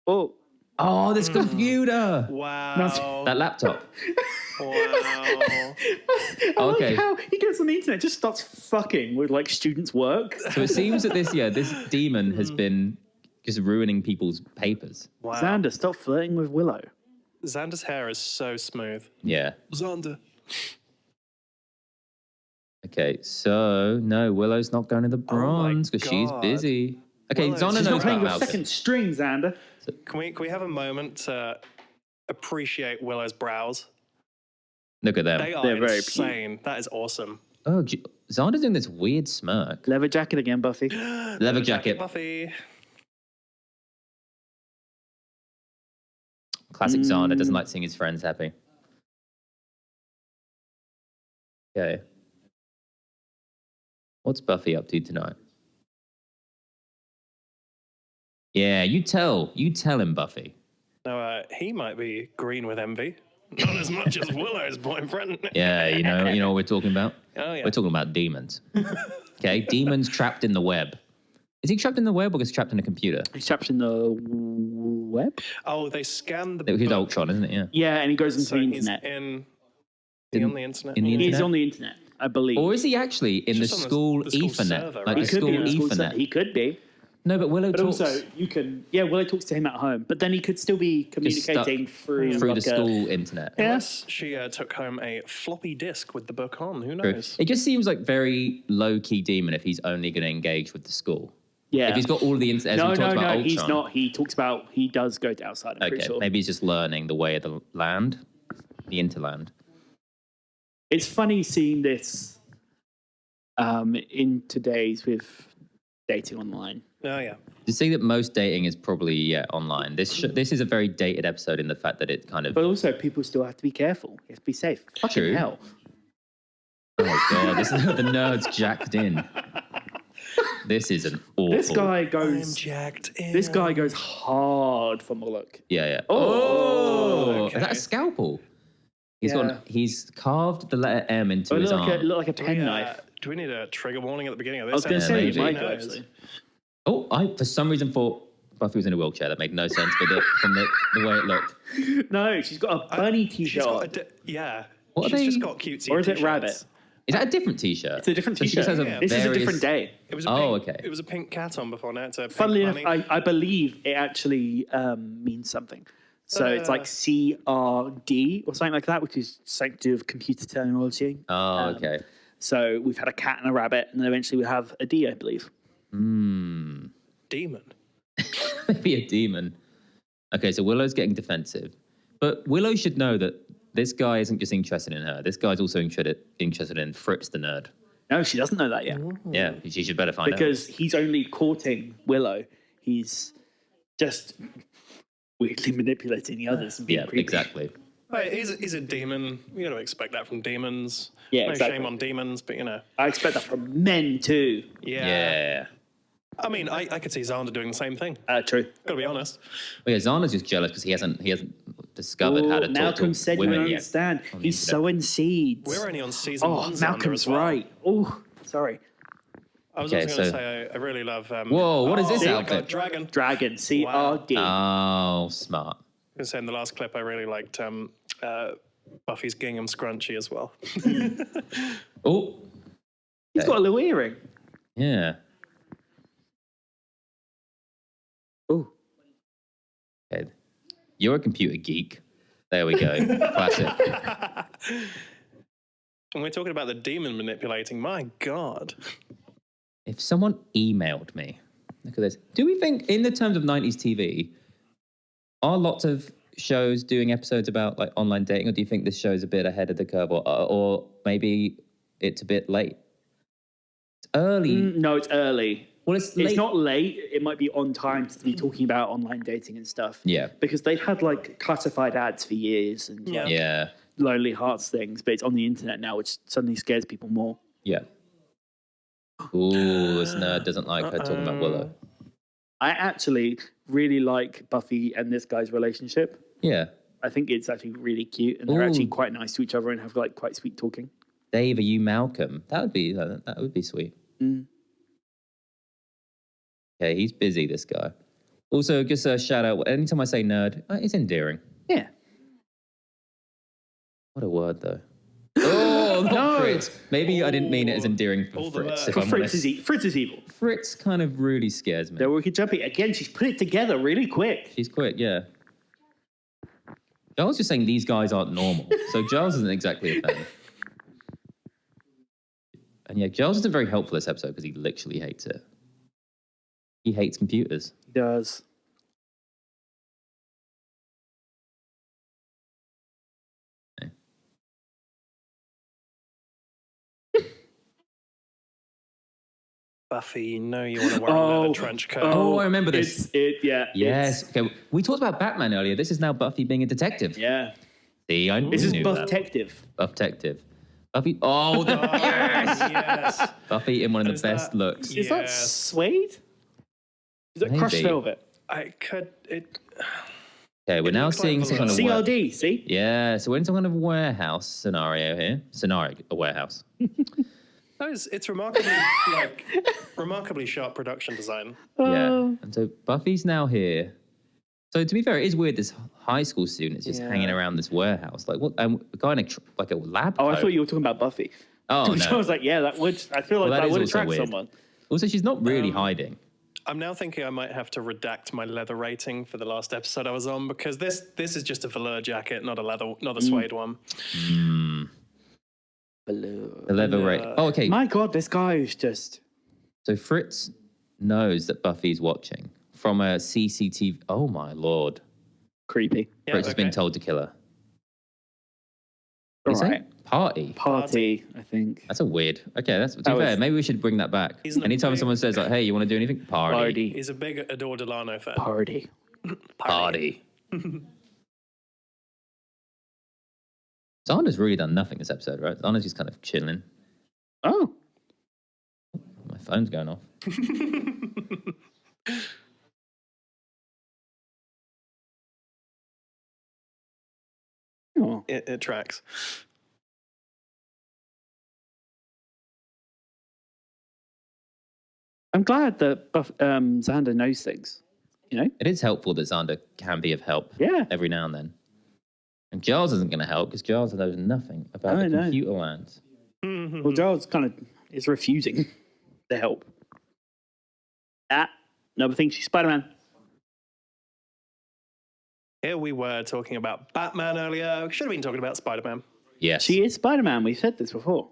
Oh, Oh, this computer. Wow. That laptop. Wow. I Okay. like how he gets on the internet, just starts fucking with like students' work. So it seems that this demon has been just ruining people's papers. Wow. Xander, stop flirting with Willow. Xander's hair is so smooth. Yeah. Xander. Okay, so no, Willow's not going to the bronze because she's God. busy. Okay, Willow's Zana just She's knows not playing about with Malcolm. second string, Xander. Can we have a moment to appreciate Willow's brows? Look at them. They are They're very insane. That is awesome. Oh, Xander's doing this weird smirk. Leather jacket again, Buffy. Leather jacket. Buffy. Classic Xander doesn't like seeing his friends happy. Okay. What's Buffy up to tonight? Yeah, you tell him, Buffy. No, he might be green with envy. Not as much as Willow's boyfriend. Yeah, you know what we're talking about? Oh, yeah. We're talking about demons. Okay, demons trapped in the web. Is he trapped in the web or is he trapped in a computer? He's trapped in the web. Oh, they scanned the He's book, Ultron, isn't it? Yeah. Yeah, and he goes into so the he's internet. on the internet. in the Yeah. internet? He's on the internet, I believe. Or is he actually in the just on the school school Ethernet? server, Like right? the school be in the school Ethernet? set. He could be. No, but Willow But talks also, you can. Yeah, Willow talks to him at home, but then he could still be communicating through through like the school internet. Yeah. Unless she took home a floppy disk with the book on. Who True. knows? It just seems like very low-key demon if he's only going to engage with the school. Yeah. If he's got all of the as we talked about Ultron. He's not. He talks about. He does go to outside. I'm Okay, pretty sure. maybe he's just learning the way of the land, the interland. It's funny seeing this in today's with dating online. Oh, yeah. You see that most dating is probably online. This is a very dated episode in the fact that it kind of. But also, people still have to be careful. You have to be safe. Fucking True. hell. Oh my god, this is the nerds jacked in. This is an awful. This guy I'm goes. jacked in. This guy goes hard for Moloch. Yeah. Oh, Is that a okay. scalpel? Yeah. He's carved the letter M into It his looked arm. like a pen knife. Do we need a trigger warning at the beginning of I this? was going to say, episode? you maybe. might Who do, knows? actually. Oh, I for some reason thought Buffy was in a wheelchair. That made no sense, but from the way it looked. No, she's got a bunny She's t-shirt. got on. What are She's they- just got cutesy Or is it t-shirts. rabbit? Is that a different T-shirt? It's a different So she just t-shirt. has a Yeah. This is a various- different day. It was a Oh, pink, okay. It was a pink cat on before now. It's a pink Funnily enough, bunny. I believe it actually means something. So it's like CRD or something like that, which is something to do with computer terminology. Oh, okay. So we've had a cat and a rabbit, and then eventually we have a D, I believe. Demon. Maybe a demon. Okay, so Willow's getting defensive, but Willow should know that this guy isn't just interested in her. This guy's also interested in Fritz the nerd. No, she doesn't know that yet. Yeah, she should better find out. Because he's only courting Willow. He's just weirdly manipulating the others and being creepy. Exactly. Wait, he's a demon. You got to expect that from demons. Yeah, no exactly. shame on demons, but I expect that from men too. Yeah. I mean, I could see Xander doing the same thing. True. Gotta be honest. Well, yeah, Xander's just jealous because he hasn't discovered how to talk Malcolm to said you women don't yet. understand. On the He's internet. sowing seeds. We're only on season 1. Xander, Malcolm's as well. right. Oh, sorry. I was Okay, also going to so- say I really love. Whoa, what is this oh my outfit? God, Dragon. Dragon. CRD. Oh, smart. I was gonna say in the last clip, I really liked Buffy's gingham scrunchie as well. Oh, He's got a little earring. yeah. Oh. Okay. You're a computer geek. There we go. Classic. And we're talking about the demon manipulating. My God. If someone emailed me, look at this. Do we think, in the terms of 90s TV, are lots of shows doing episodes about like online dating, or do you think this show's a bit ahead of the curve, or maybe it's a bit late? It's early. No, it's early. Well, it's late. It's not late. It might be on time to be talking about online dating and stuff. Yeah. Because they've had like classified ads for years and like, Yeah. Lonely Hearts things, but it's on the internet now, which suddenly scares people more. Yeah. Ooh, this nerd doesn't like her talking about Willow. I actually really like Buffy and this guy's relationship. Yeah. I think it's actually really cute, and they're Ooh. actually quite nice to each other and have like quite sweet talking. Dave, are you Malcolm? That would be sweet. Mm. Okay, he's busy, this guy. Also, just a shout out. Anytime I say nerd, it's endearing. Yeah. What a word, though. Oh, not No. Fritz. Maybe I didn't mean it as endearing for All the Fritz. nerds. If But I'm Fritz honest. Fritz is evil. Fritz kind of really scares me. They're wicked jumpy. Again, she's put it together really quick. She's quick, yeah. Giles just saying these guys aren't normal. So Giles isn't exactly a fan. And yeah, Giles isn't very helpful this episode because he literally hates it. He hates computers. He does. Buffy, you know you want to wear a leather trench coat. Oh, I remember this. Yes. Okay, we talked about Batman earlier. This is now Buffy being a detective. Yeah. See, I This is knew Buff that. Detective. Buff Detective. Buffy. Oh, Yes. Buffy in one of Is the best that- looks. Is that Yes. suede? Is that crushed Maybe. velvet? I could. It. Okay, we're now looks like seeing some kind of CRD, see? yeah. So we're in some kind of warehouse scenario here. A warehouse. No, it's remarkably remarkably sharp production design. Yeah. And so Buffy's now here. So to be fair, it is weird. This high school student is just Yeah. hanging around this warehouse. Like what? A guy in like a lab. Oh, I coat. thought you were talking about Buffy. Oh So I no. was like, yeah, that would. I feel like Well, that that is would also attract weird. someone. Also, she's not really hiding. I'm now thinking I might have to redact my leather rating for the last episode I was on because this is just a velour jacket, not a suede one. Blue. The leather rate. Oh, okay. My God, this guy is just. So Fritz knows that Buffy's watching from a CCTV. Oh my lord. Creepy. Yeah, Fritz has been okay. told to kill her. All Is it? right. Party. Party, I think. That's a weird. Okay, that's to be That was- fair. Maybe we should bring that back. He's not Anytime big. someone says like, "Hey, you want to do anything?" Party. Party. He's a big Adore Delano fan. Party. Party. Xander's really done nothing this episode, right? Xander's just kind of chilling. Oh. My phone's going off. Oh. It tracks. I'm glad that Xander knows things. You know? It is helpful that Xander can be of help Yeah. every now and then. And Giles isn't going to help because Giles knows nothing about I the know. computer lands. Well, Giles kind of is refusing to help. Another thing, she's Spider-Man. Here we were talking about Batman earlier. We should have been talking about Spider-Man. Yes. She is Spider-Man. We've said this before.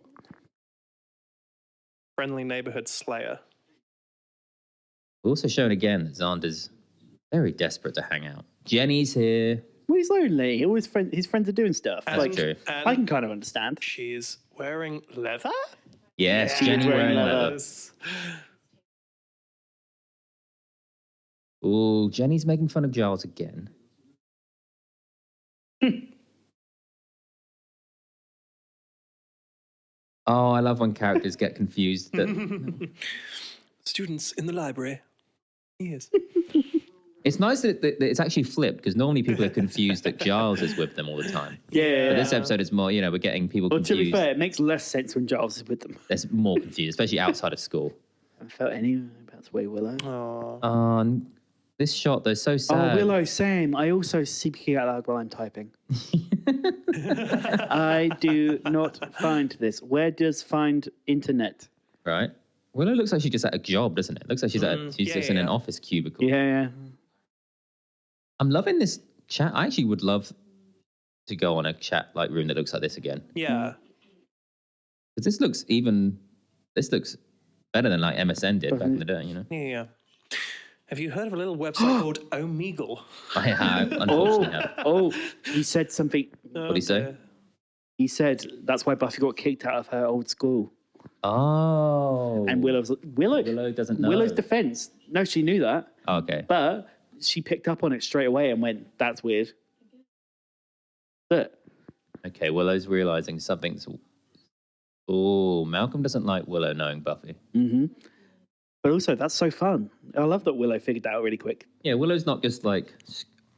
Friendly neighborhood slayer. We're also shown again that Xander's very desperate to hang out. Jenny's here. Well, he's lonely. His friends are doing stuff. That's true. I can kind of understand. She's wearing leather? Yes, She's Jenny wearing wearing leather. leather. Oh, Jenny's making fun of Giles again. Oh, I love when characters get confused. Students in the library. Yes. It's nice that it's actually flipped, because normally people are confused that Giles is with them all the time. Yeah. But this episode is more, we're getting people Well, to confused. be fair, it makes less sense when Giles is with them. There's more confused, especially outside of school. I felt any about the way Willow. Oh. This shot, they're so sad. Oh, Willow, same. I also speak out loud while I'm typing. I do not find this. Where does find internet? Right. Willow looks like she's just at a job, doesn't it? Looks like she's just in an office cubicle. Yeah. I'm loving this chat. I actually would love to go on a chat like room that looks like this again. Yeah. Because this looks better than like MSN did back in the day, Yeah. Have you heard of a little website called Omegle? I have, unfortunately. He said something. What did he say? He said that's why Buffy got kicked out of her old school. Oh. And Willow doesn't know. Willow's defense. No, she knew that. Okay. But she picked up on it straight away and went, that's weird. But Okay, Willow's realizing something's... Oh, Malcolm doesn't like Willow knowing Buffy. But also, that's so fun. I love that Willow figured that out really quick. Yeah, Willow's not just like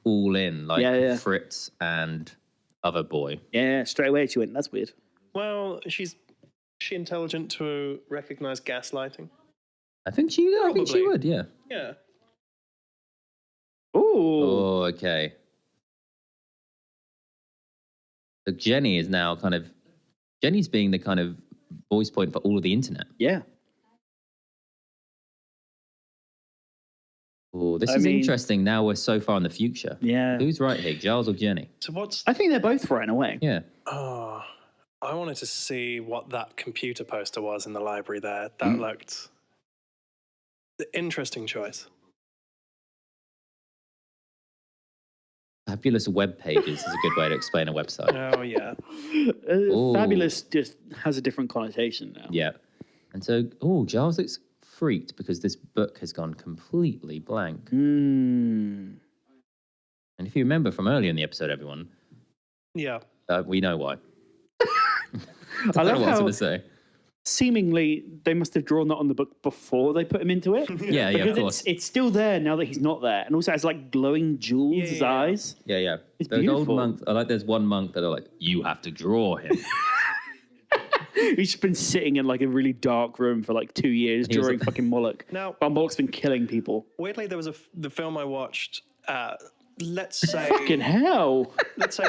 all in like Yeah. Fritz and other boy. Yeah, straight away she went, that's weird. Well, is she intelligent to recognize gaslighting? I think she would, yeah. Yeah. Ooh. Oh, okay. So Jenny's being the kind of voice point for all of the internet. Yeah. Oh, this is interesting. Now we're so far in the future. Yeah. Who's right here, Giles or Jenny? So I think they're both right in a way. Yeah. Oh, I wanted to see what that computer poster was in the library there. That looked... Interesting choice. Fabulous web pages is a good way to explain a website. Oh, yeah. Fabulous just has a different connotation now. Yeah. And so, Giles looks freaked because this book has gone completely blank. And if you remember from earlier in the episode, everyone, Yeah. we know why. I love what I was how going to say. seemingly they must have drawn that on the book before they put him into it. Yeah, of course. It's still there now that he's not there. And also it has like glowing jewels in his eyes. Yeah. It's Those old beautiful. monks, there's one monk that are like, you have to draw him. He's been sitting in like a really dark room for like 2 years He was drawing like- fucking Moloch. Now- While Moloch's been killing people. Weirdly, there was the film I watched, let's say... Fucking hell. Let's say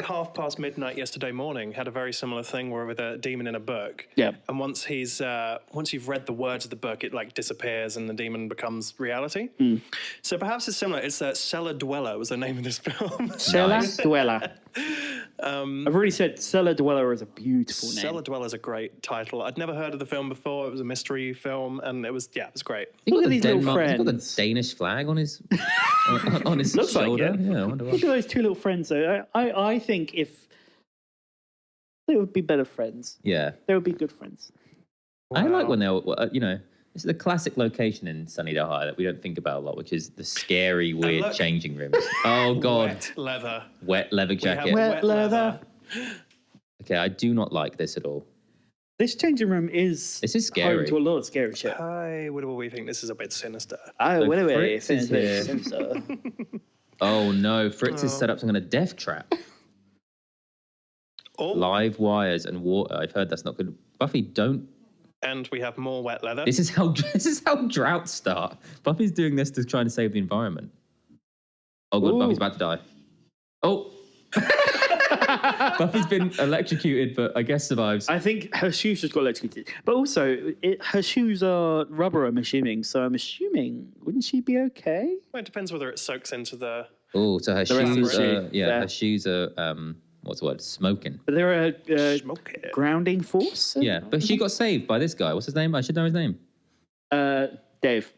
midnight yesterday morning had a very similar thing where with a demon in a book. Yeah. And once you've read the words of the book, it like disappears and the demon becomes reality. So perhaps it's similar. It's Cellar Dweller was the name of this film. Cellar Nice. Dweller. I've already said Cellar Dweller is a beautiful name. Cellar Dweller is a great title. I'd never heard of the film before. It was a mystery film, and it was great. Look at these little He's got the friends. Danish flag on his on his Looks like shoulder. it. Yeah, I wonder why. Look at those two little friends though. I think if they would be better friends. Yeah. They would be good friends. I like when they're, this is a classic location in Sunnydale High that we don't think about a lot, which is the scary, weird look. changing rooms. Oh, God. Wet leather. Wet leather We have jacket. Wet leather. Okay, I do not like this at all. This changing room is This is scary. home to a lot of scary shit. Hi, what do we think? This is a bit sinister. Oh, wait a Fritz is here. minute. Oh, no. Fritz is set up some kind of death trap. Oh, Live wires and water. I've heard that's not good. Buffy, don't. and we have more wet leather. This is how droughts start. Buffy's doing this to try and save the environment. Oh, good. Ooh. Buffy's about to die. Oh. Buffy's been electrocuted, but I guess survives. I think her shoes just got electrocuted. But also, her shoes are rubber, I'm assuming. So I'm assuming, wouldn't she be okay? Well, it depends whether it soaks into the... Oh, so her The rest of shoes the are, shoe. Yeah. her shoes are, what's the word? Smoking. But they're a Smoke it. grounding force? Yeah, but she got saved by this guy. What's his name? I should know his name. Dave.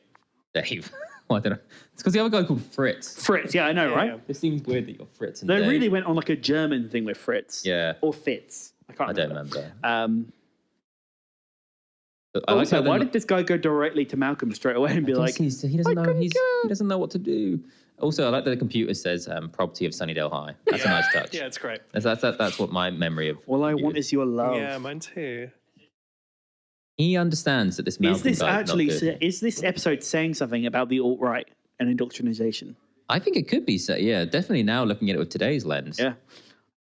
Dave. Well, I don't know. It's because the other guy called Fritz. Fritz, yeah, I know, right? yeah. It seems weird that you got Fritz and They Dave. really went on like a German thing with Fritz. Yeah. Or Fitz. I can't I don't remember. I like Also, how why did this guy go directly to Malcolm straight away and be like, he doesn't know he doesn't know what to do. Also, I like that the computer says property of Sunnydale High. That's a nice touch. Yeah, it's great. That's what my memory of. all I you want is your love. Yeah, mine too. He understands that this Malcolm Is this guy actually, is not good. is this episode saying something about the alt-right and indoctrination? I think it could be so. Yeah, definitely. Now looking at it with today's lens. Yeah.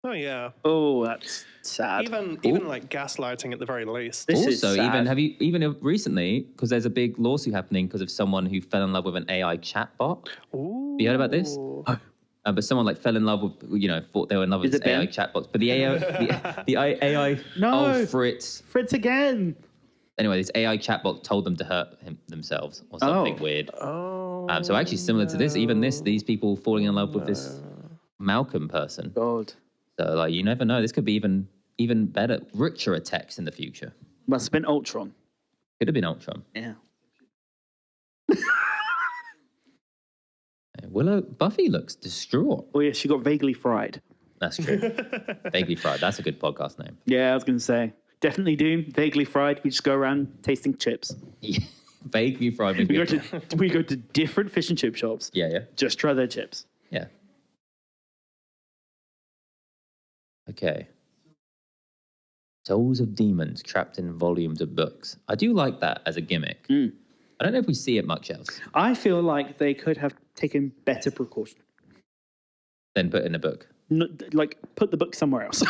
Oh yeah. Oh, that's sad. Even like gaslighting at the very least. This is Also, sad. even recently, because there's a big lawsuit happening because of someone who fell in love with an AI chatbot. Ooh. Have you heard about this? But someone like fell in love with, thought they were in love with Is this it AI Ben? chatbots. But the AI, No. oh Fritz. Fritz again. Anyway, this AI chatbot told them to hurt themselves or something weird. Oh. So actually, similar to this, these people falling in love with this Malcolm person. God. So like, you never know. This could be even better, richer attacks in the future. Must have been Ultron. Could have been Ultron. Yeah. Buffy looks distraught. Oh, yeah, she got vaguely fried. That's true. Vaguely Fried. That's a good podcast name. Yeah, I was going to say. Definitely do. Vaguely fried. We just go around tasting chips. Yeah. Vaguely Fried. We go to different fish and chip shops. Yeah. Just try their chips. Yeah. Okay. Souls of demons trapped in volumes of books. I do like that as a gimmick. Mm. I don't know if we see it much else. I feel like they could have taken better precaution. Then put in a book. Like, put the book somewhere else.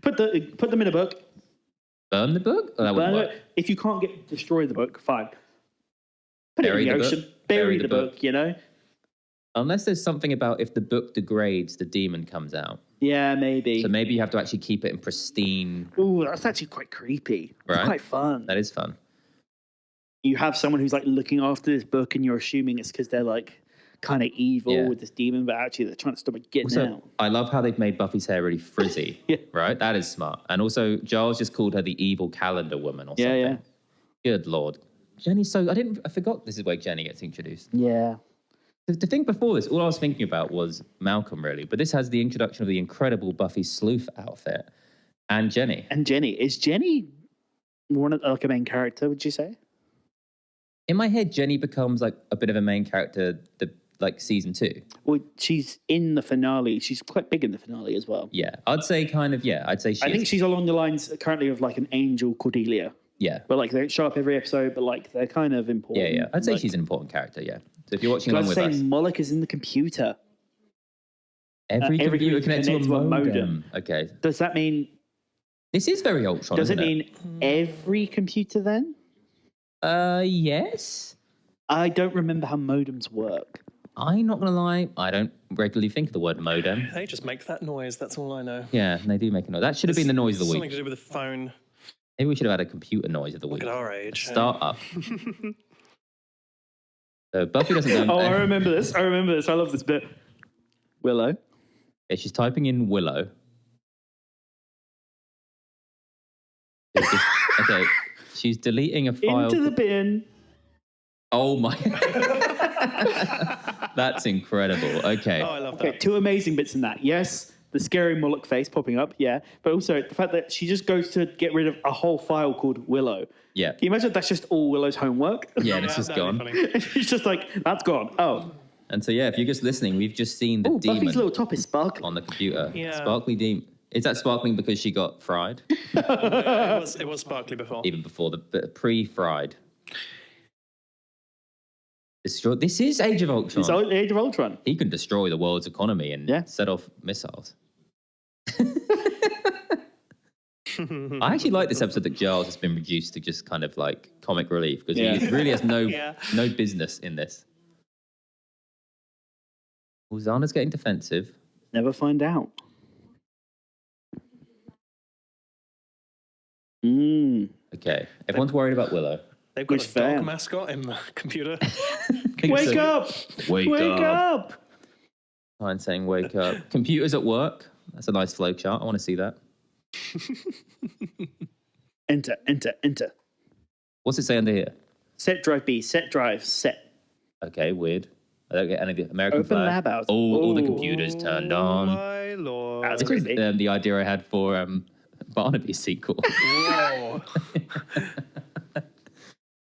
put them in a book. Burn the book? Oh, that wouldn't Burn work. it. If you can't destroy the book, fine. Put Bury it in the the ocean. book. Bury the book, you know? Unless there's something about if the book degrades, the demon comes out. Yeah, maybe. So maybe you have to actually keep it in pristine. Ooh, that's actually quite creepy. It's Right. quite fun. That is fun. You have someone who's like looking after this book and you're assuming it's because they're like kind of evil Yeah. with this demon, but actually they're trying to stop it getting Also, out. I love how they've made Buffy's hair really frizzy. Yeah. Right? That is smart. And also, Giles just called her the evil calendar woman or Yeah, something. Good Lord. Jenny's I forgot this is where Jenny gets introduced. Yeah. The thing before this, all I was thinking about was Malcolm, really. But this has the introduction of the incredible Buffy sleuth outfit and Jenny. And Jenny. Is Jenny one of like a main character, would you say? In my head, Jenny becomes like a bit of a main character, like season 2. Well, she's in the finale. She's quite big in the finale as well. Yeah, I'd say kind of, yeah. I'd say I think she's along the lines currently of like an Angel Cordelia. Yeah. But like they don't show up every episode, but like they're kind of important. Yeah. I'd say like, she's an important character, yeah. So if you're watching Can I along with say us, Moloch is in the computer? every computer connected to a connects modem. Okay. Does that mean, This is very Ultron, does it isn't mean every computer then? Yes. I don't remember how modems work. I'm not going to lie, I don't regularly think of the word modem. They just make that noise. That's all I know. Yeah, they do make a noise. That should have been the noise of the Something week. to do with the phone. Maybe we should have had a computer noise of the Look week. at our age. Start up. So Buffy doesn't know. Oh, I remember this. I love this bit. Willow. Yeah, she's typing in Willow. Okay, she's deleting a file. Into the bin. Oh my. That's incredible. Okay. Oh, I love Okay, that. 2 amazing bits in that. Yes, the scary Moloch face popping up, yeah. But also the fact that she just goes to get rid of a whole file called Willow. Yeah. Can you imagine that's just all Willow's homework? Yeah, and it's just that'd gone. be funny. And she's just like, that's gone. Oh. And so, yeah, if you're just listening, we've just seen the Oh, demon Buffy's little top is sparkling. on the computer. Yeah. Sparkly demon. Is that sparkling because she got fried? It was sparkly before. Even before the pre-fried. This is Age of Ultron. It's the Age of Ultron. He can destroy the world's economy and Yeah. set off missiles. I actually like this episode that Giles has been reduced to just kind of like comic relief because Yeah. he really has no Yeah. no business in this. Uzana's getting defensive. Never find out. Mm. Okay, everyone's worried about Willow. They've got Which a dog fan? mascot in the computer. Wake up! Wake up! I'm saying wake up. Computers at work. That's a nice flow chart. I want to see that. Enter. What's it say under here? Set drive B. Set drive. Set. Okay, weird. I don't get any of the American Open flag. lab house. All the Ooh. computers turned on. My lord. That's This was creepy. the idea I had for Barnaby's sequel. Whoa.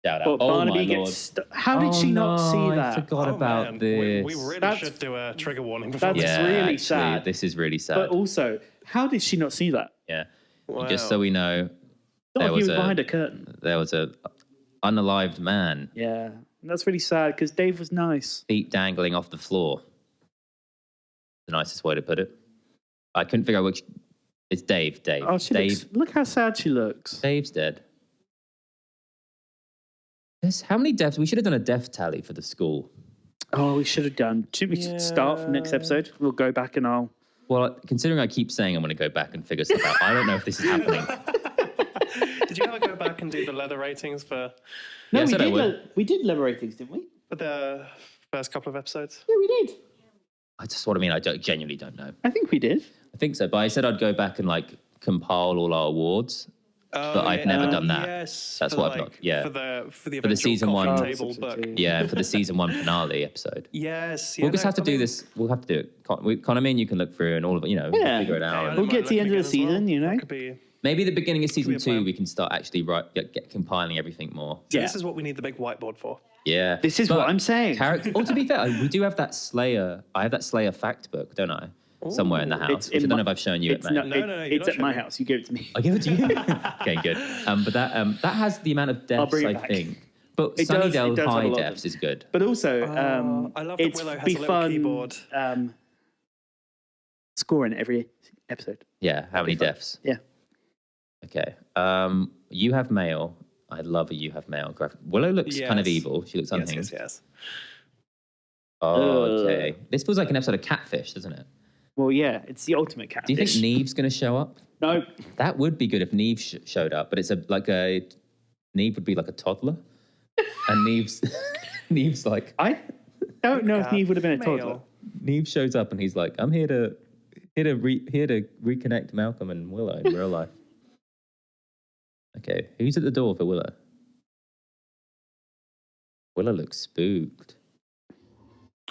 Shout out. But Oh Barnaby my gets lord. how did she not see I that? forgot Oh, about man. this. We really That's- should do a trigger warning before that's this. yeah, really actually, sad. this is really sad. But also, how did she not see that? yeah. Wow. Just so we know, Not There if he was was a- behind a curtain. there was a unalived man, Yeah, and that's really sad because Dave was nice. feet dangling off the floor. The nicest way to put it. I couldn't figure out which. It's Dave. Dave. Oh, she Dave. looks, look how sad she looks. Dave's dead. How many deaths? We should have done a death tally for the school. Oh, we should have done. Should we start from next episode? We'll go back and I'll. Well, considering I keep saying I'm going to go back and figure stuff out, I don't know if this is happening. Did you ever go back and do the leather ratings for No, Yeah, I we said I did. would. We did level ratings, didn't we? the first couple of episodes? Yeah, we did. That's what I mean. I genuinely don't know. I think we did. I think so, but I said I'd go back and like compile all our awards. But I've never done that. Yes, That's for what I've not- yeah. for the the season eventual one. coffee table book. Yeah, for the season 1 finale episode. Yes, We'll just have to do this. We'll have to do it. Connor, you can look through and all of it. You know, we Yeah. can figure it out. I We'll don't get mind to the end of looking the again as well. season, you know? That could be. Maybe the beginning of season be a 2, plan. we can start actually get compiling everything more. So Yeah. this is what we need the big whiteboard for. Yeah, This is But what I'm saying. Character. Oh, to be fair, we do have that Slayer. I have that Slayer fact book, don't I? Somewhere in the house. Which I don't know if I've shown you it, It's mate. not, No, no, you it's don't at my show me. house. You gave it to me. I give it to you. Okay, good. But that has the amount of deaths, bring it I back. think. But It does- Sunnydale it does have High a lot of deaths them. is good. But also, I love that it's Willow has be a little fun keyboard. scoring every episode. Yeah, how many deaths? Yeah. Okay. You have male. I love a you have male graphic. Willow looks kind of Yes. evil. She looks Yes, unhinged. yes. Oh, okay. This feels like an episode of Catfish, doesn't it? Well, yeah, it's the ultimate Do you catfish. think Neve's going to show up? No, That would be good if Neve showed up, but it's Neve would be like a toddler, and Neve's like I don't know if Neve would have been a Male. toddler. Neve shows up and he's like, I'm here to reconnect Malcolm and Willow in real life. Okay, who's at the door for Willow? Willow looks spooked.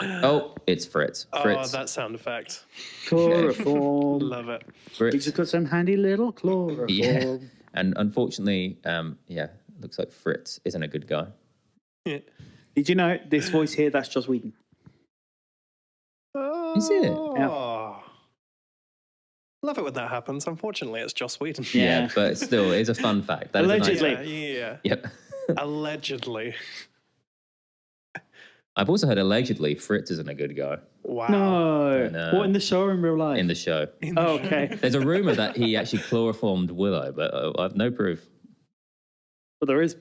Oh, it's Fritz. Oh, Fritz. that sound effect. Chloroform. Love it. We Fritz. just got some handy little chloroform. Yeah. And unfortunately, looks like Fritz isn't a good guy. Did you know this voice here? That's Joss Whedon. Is it? Oh. Love it when that happens. Unfortunately, it's Joss Whedon. Yeah. But still, it's a fun fact. That is a nice- Allegedly. Yeah. Yep. Allegedly. I've also heard allegedly Fritz isn't a good guy Wow. No. know. What, in the show or in real life? in the show. Oh, okay. There's a rumor that he actually chloroformed Willow, but I have no proof. Well, there is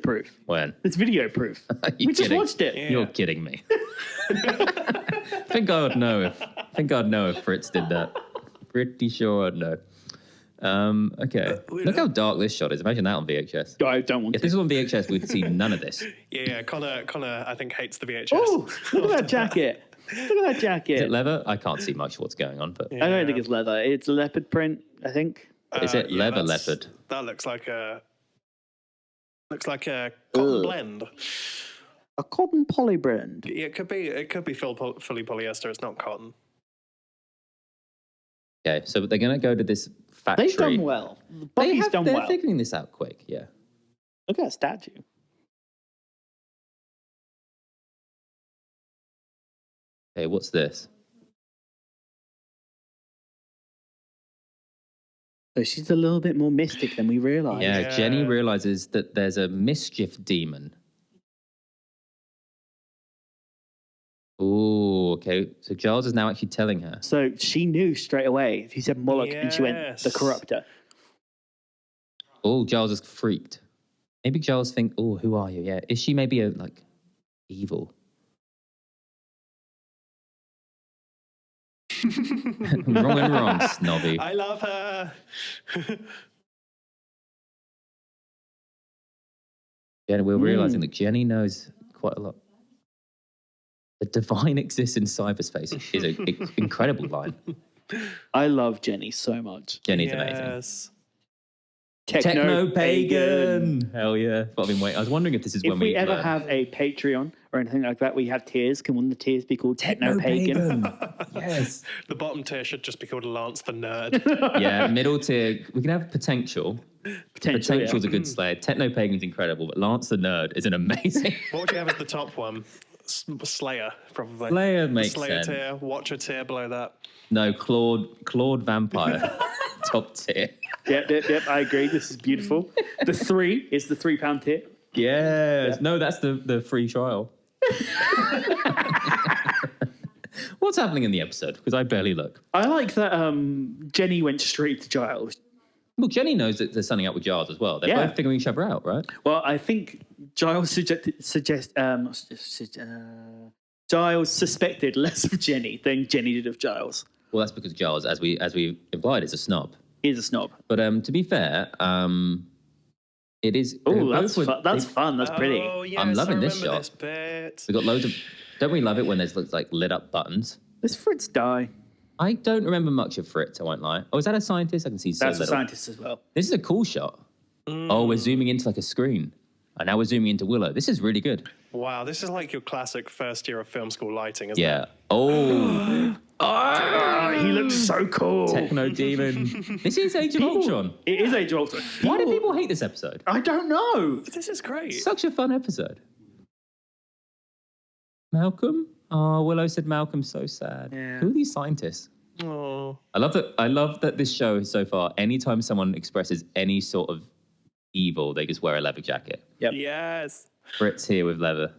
proof. When? There's video proof. Are you We just kidding? watched it. Yeah. You're kidding me. I think I'd know if Fritz did that. Pretty sure I'd know. Okay. Look how dark this shot is. Imagine that on VHS. I don't want If to. this was on VHS, we'd see none of this. Yeah. Connor, I think, hates the VHS. Oh, look at that jacket. Look at that jacket. Is it leather? I can't see much what's going on, but I don't think it's leather. It's leopard print, I think. is it leather that's- leopard? That looks like a cotton Ugh. blend. A cotton poly brand. Yeah, it could be fully polyester. It's not cotton. Okay, so they're going to go to this factory. They've done well. Buffy's done They're well. figuring this out quick, yeah. Look at that statue. Okay, what's this? So she's a little bit more mystic than we realised. Yeah, Yeah. Jenny realizes that there's a mischief demon. Oh, okay. So Giles is now actually telling her. So she knew straight away. He said Moloch and she went, the Yes. corruptor. Oh, Giles is freaked. Maybe Giles think, oh, who are you? Yeah, is she maybe evil? Wrong and wrong, snobby. I love her. Jenny, we're realizing that Jenny knows quite a lot. The divine exists in cyberspace is an incredible line. I love Jenny so much. Jenny's amazing. Yes. Techno-pagan. Hell yeah. But I've been waiting. I was wondering if this is If when we ever learn. have a Patreon or anything like that, we have tiers. Can one of the tiers be called Techno-pagan? Yes. The bottom tier should just be called Lance the Nerd. Yeah, middle tier. We can have potential. Potential's a good slay. Techno-pagan's incredible, but Lance the Nerd is an amazing. What would you have as the top one? Slayer, probably. Slayer makes Slayer sense. tier, Watcher tier below that. No, Claude Vampire. Top tier. Yep. I agree. This is beautiful. The 3 is the £3 tier. Yes. No, that's the free trial. What's happening in the episode? Because I barely look. I like that Jenny went straight to Giles. Well, Jenny knows that they're signing up with Giles as well. They're both figuring each other out, right? Well, I think Giles Giles suspected less of Jenny than Jenny did of Giles. Well, that's because Giles, as we implied, is a snob. He's a snob. But to be fair, it is. Oh, that's fun. That's pretty. Oh, yes, I'm loving I this remember shot. This bit. We've got loads of. Don't we love it when there's like lit up buttons? Does Fritz die? I don't remember much of Fritz. I won't lie. Oh, is that a scientist? I can see so That's a little. scientist as well. This is a cool shot. Oh, we're zooming into like a screen. And now we're zooming into Willow. This is really good. Wow, this is like your classic first year of film school lighting, isn't Yeah. it? Oh, He looks so cool. Techno Demon. This is Age of Ultron. It is Age of Ultron. Why do people hate this episode? I don't know. This is great. Such a fun episode. Malcolm? Oh, Willow said Malcolm's so sad. Yeah. Who are these scientists? Oh. I love that this show so far, anytime someone expresses any sort of evil, they just wear a leather jacket. Yep. Yes. Fritz here with leather.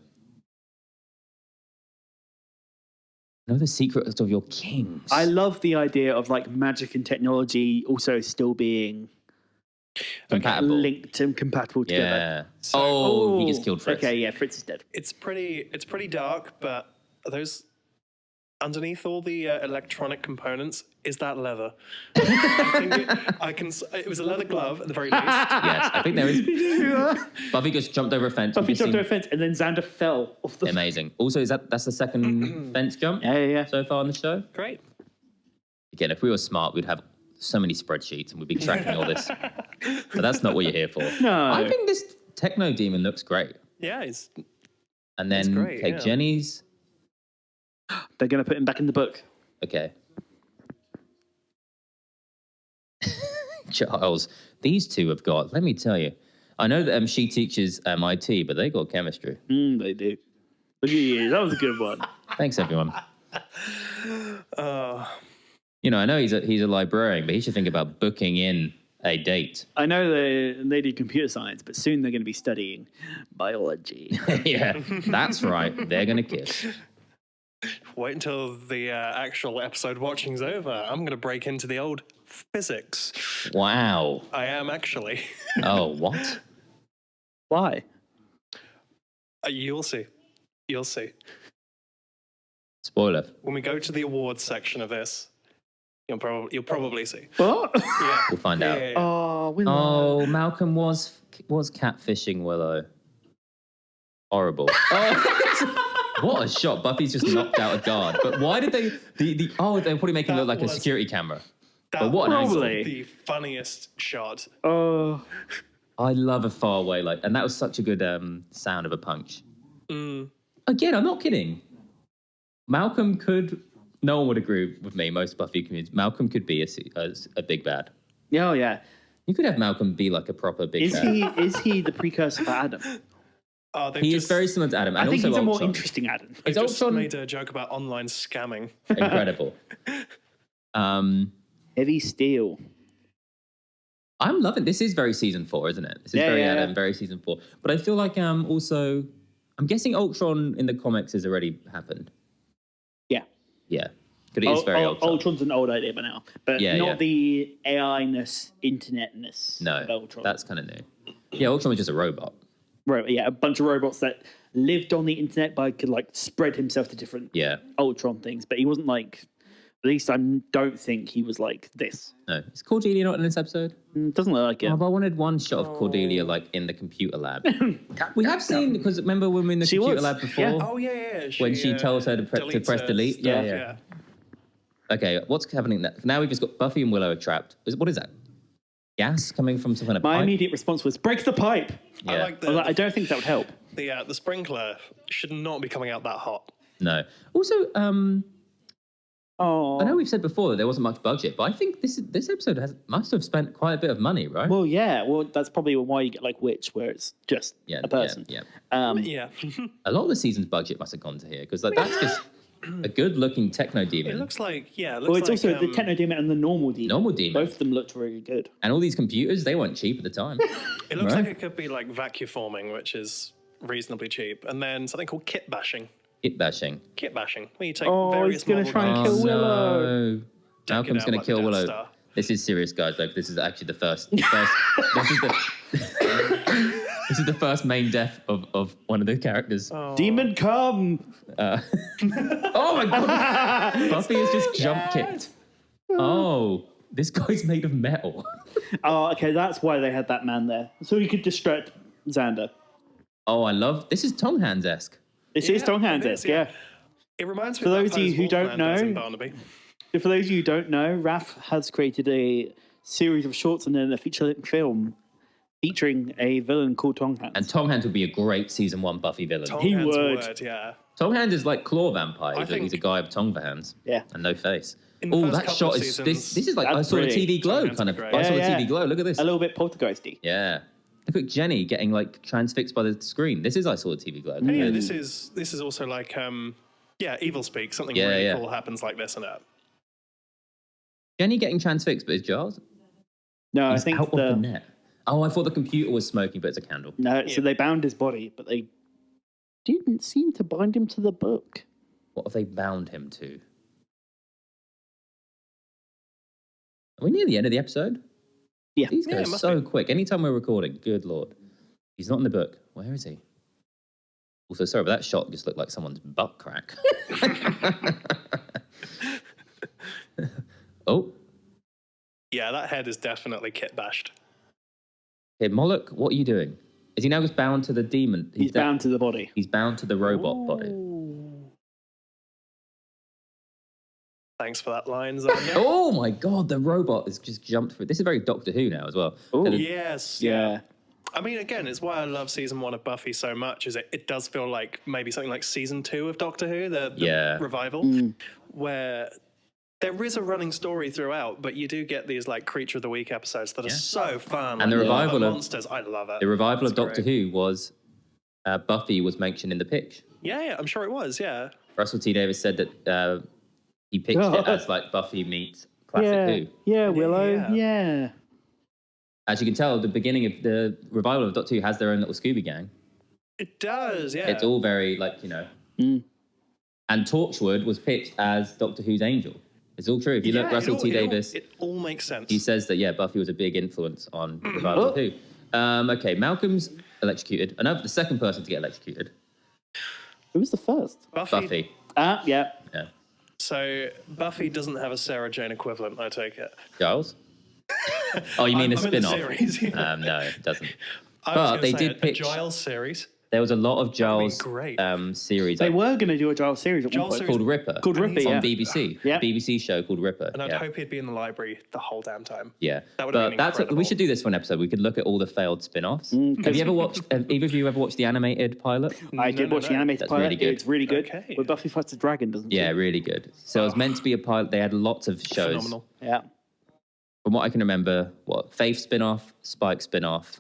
Know the secrets of your kings. I love the idea of like magic and technology also still being compatible. linked and compatible together. Yeah. Oh, he gets killed, Fritz. Okay, yeah, Fritz is dead. It's pretty dark, but those underneath all the electronic components is that leather. It was a leather glove at the very least. Yes, I think there is. Buffy just jumped over a fence. Buffy jumped over a fence and then Xander fell off the... Amazing. Also, that's the second fence jump Yeah. so far on the show. Great. Again, if we were smart, we'd have so many spreadsheets and we'd be tracking all this. But that's not what you're here for. No. I think this Techno Demon looks great. Yeah, it's And then great, take yeah. Jenny's. They're going to put him back in the book. Okay. Giles, these two have got, let me tell you, I know that she teaches MIT, but they got chemistry. They do. Look at you. That was a good one. Thanks, everyone. You know, I know he's a librarian, but he should think about booking in a date. I know they do computer science, but soon they're going to be studying biology. Yeah, that's right. They're going to kiss. wait until the actual episode watching's over. I'm going to break into the old physics. Wow. I am actually. Oh, what? Why? You'll see. You'll see. Spoiler. When we go to the awards section of this, you'll probably see. What? Yeah. We'll find out. Yeah. Oh, Willow. Oh, Malcolm was catfishing Willow. Horrible. Oh, what a shot. Buffy's just knocked out a guard. But why did they... they're probably making it look like a security camera. But what an angle. Probably. The funniest shot. Oh. I love a far away, and that was such a good sound of a punch. Mm. Again, I'm not kidding. Malcolm could... No one would agree with me, most Buffy communities. Malcolm could be a big bad. Oh, yeah. You could have Malcolm be like a proper big bad. Is he the precursor for Adam? He is very similar to Adam. And I think also he's a more Ultron. interesting Adam. They Is just Ultron made a joke about online scamming. incredible? Heavy steel. I'm loving this. Is very season 4, isn't it? This is very Adam, very season 4. But I feel like also, I'm guessing Ultron in the comics has already happened. Yeah. Yeah. But it is very Ultron. Ultron's an old idea by now, but not the AI-ness, internet-ness of No, Ultron. that's kind of new. Yeah, Ultron was just a robot. Right, yeah, a bunch of robots that lived on the internet but could like spread himself to different Ultron things, but he wasn't like, at least I don't think he was like this. No. Is Cordelia not in this episode? Doesn't look like it. Oh, but I wanted one shot of Cordelia like in the computer lab. We have seen, because remember when we were in the computer lab before? Yeah. Oh, yeah. When she tells her to press delete? Stuff, Yeah. Okay, what's happening now? Now we've just got Buffy and Willow are trapped. What is that? gas coming from some kind of My pipe. immediate response was, break the pipe. Yeah. I like I was like, I don't think that would help. the sprinkler should not be coming out that hot. No. Also, Oh. I know we've said before that there wasn't much budget, but I think this episode must have spent quite a bit of money, right? Well, yeah. Well, that's probably why you get like Witch, where it's just a person. Yeah. Yeah. A lot of the season's budget must have gone to here because like that's just a good-looking techno demon. It looks like, Well, it's also the techno demon and the normal demon. Normal demon. Both of them looked really good. And all these computers, they weren't cheap at the time. It looks Right. like it could be like vacuum forming, which is reasonably cheap. And then something called kit bashing. Hit bashing. Kit bashing, where you take Oh, various he's gonna model try and parts. kill Willow. No. Deck it Malcolm's out going like to the kill Death Willow. Star. This is serious, guys. Like, this is actually the first. This is the first main death of one of the characters. Demon, come! Oh my god! Buffy has just jump kicked. Oh, this guy's made of metal. Oh, okay, that's why they had that man there. So he could distract Xander. Oh, I love this. Is Tom Hands-esque. This is Tom Hands, it is, yeah. It reminds me For of those that of you pose who don't Wolfman does in know- Barnaby. So for those of you who don't know, Raph has created a series of shorts and then a feature-length film featuring a villain called Tom Hands. And Tom Hands would be a great season 1 Buffy villain. Tom He Hands would. yeah. Tom Hands is like Claw Vampire. He's, think- he's a guy with tongue for hands. Yeah. And no face. In the Oh, first that couple shot of is seasons- this is like I That's saw the brilliant. TV glow Tom Hands kind would of. be great. I saw the Yeah, TV yeah. glow. Look at this. A little bit poltergeisty. Yeah. Look at Jenny getting like transfixed by the screen. This is I saw the TV glow. Yeah, this is also like Evil Speak. Something Yeah, really yeah. cool happens like this in it. Jenny getting transfixed, but is Giles? No, He's I think out of the net. Oh, I thought the computer was smoking, but it's a candle. No, so they bound his body, but they didn't seem to bind him to the book. What have they bound him to? Are we near the end of the episode? Yeah. These Yeah, it go must so be. quick. Anytime we're recording, good lord. He's not in the book. Where is he? Also, sorry, but that shot just looked like someone's butt crack. Oh, Yeah, that head is definitely kit bashed. okay, Moloch, what are you doing? Is he now just bound to the demon? He's bound to the body. He's bound to the robot body. Thanks for that line, Xander. Oh my god, the robot has just jumped through. This is very Doctor Who now as well. Ooh. And Yes. Yeah. I mean, again, it's why I love season 1 of Buffy so much. Is it does feel like maybe something like season 2 of Doctor Who, the Yeah. revival, where there is a running story throughout, but you do get these like Creature of the Week episodes that are so fun. And the like, revival of- monsters, I love it. The revival of It's Doctor great. Who was Buffy was mentioned in the pitch. Yeah, I'm sure it was. Yeah. Russell T Davies said that he pitched it as like Buffy meets classic Yeah. Who. Yeah, Willow. Yeah. Yeah. As you can tell, the beginning of the revival of Doctor Who has their own little Scooby Gang. It does. Yeah. It's all very like, you know. Mm. And Torchwood was pitched as Doctor Who's Angel. It's all true. If you look, Yeah, Russell T it all- Davies, It all makes sense. he says that, yeah, Buffy was a big influence on revival of Who. Okay, Malcolm's electrocuted. The second person to get electrocuted. Who was the first? Buffy. Ah, yeah. Yeah. So Buffy doesn't have a Sarah Jane equivalent, I take it. Giles? Oh, you mean a I'm in the spin-off? series, yeah. No, it doesn't. I was But gonna they say did a pitch. Giles series. There was a lot of Giles great. series. They were going to do a Giles series at one Giles point. series- called Ripper. Called Ripper, he's on yeah. BBC. Yeah. BBC show called Ripper. And I'd yeah. hope he'd be in the library the whole damn time. Yeah, That would've but been that's we incredible. should do this for an episode. We could look at all the failed spin-offs. Have you ever watched? Have either of you ever watched the animated pilot? I No, did no, watch the no. animated That's pilot. really good. It's really good. Okay. Where Buffy fights a dragon, doesn't Yeah, she? really good. So it was meant to be a pilot. They had lots of shows. Phenomenal. Yeah. From what I can remember, Faith spin-off, Spike spin-off,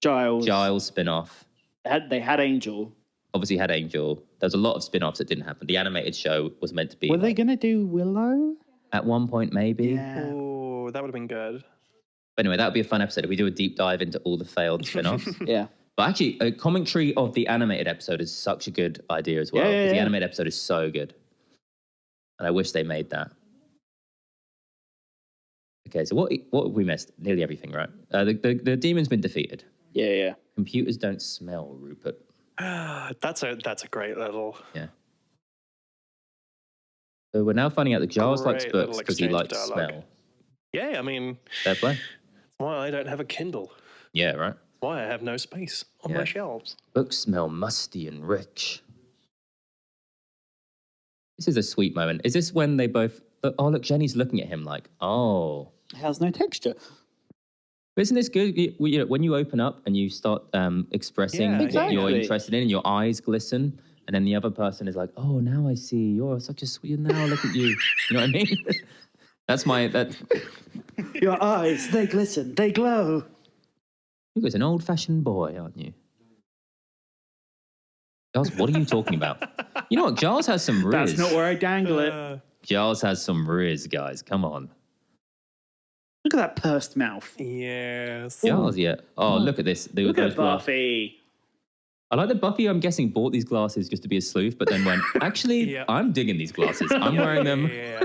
Giles. Giles spin-off. They had Angel. Obviously had Angel. There's a lot of spin-offs that didn't happen. The animated show was meant to be Were they going to do Willow? at one point, maybe. Yeah. Oh, that would have been good. But anyway, that would be a fun episode if we do a deep dive into all the failed spin-offs. Yeah. But actually, a commentary of the animated episode is such a good idea as well. Yeah, yeah, 'cause the yeah. animated episode is so good. And I wish they made that. Okay, so what have we missed? Nearly everything, right? The demon's been defeated. Yeah, yeah. Computers don't smell, Rupert. That's a great little. Yeah. So we're now finding out that Giles likes Great books little because he exchange likes of dialogue. smell. Yeah, I mean, Fair play. that's why I don't have a Kindle. Yeah, right. That's why I have no space on Yeah. my shelves. Books smell musty and rich. This is a sweet moment. Is this when they both... Oh, look, Jenny's looking at him like, oh... It has no texture. But isn't this good? When you open up and you start expressing Yeah, what you're exactly. interested in, and your eyes glisten, and then the other person is like, "Oh, now I see. You're such a sweet. Now look at you." You know what I mean? That. Your eyes, they glisten, they glow. You guys an old-fashioned boy, aren't you? Giles, what are you talking about? You know what? Giles has some riz. That's not where I dangle it. Giles has some riz, guys. Come on. Look at that pursed mouth. Yes. Giles, yeah. Oh, look at this. Look at Buffy. I like that Buffy, I'm guessing, bought these glasses just to be a sleuth, but then went, actually, Yeah. I'm digging these glasses. I'm wearing them. Yeah.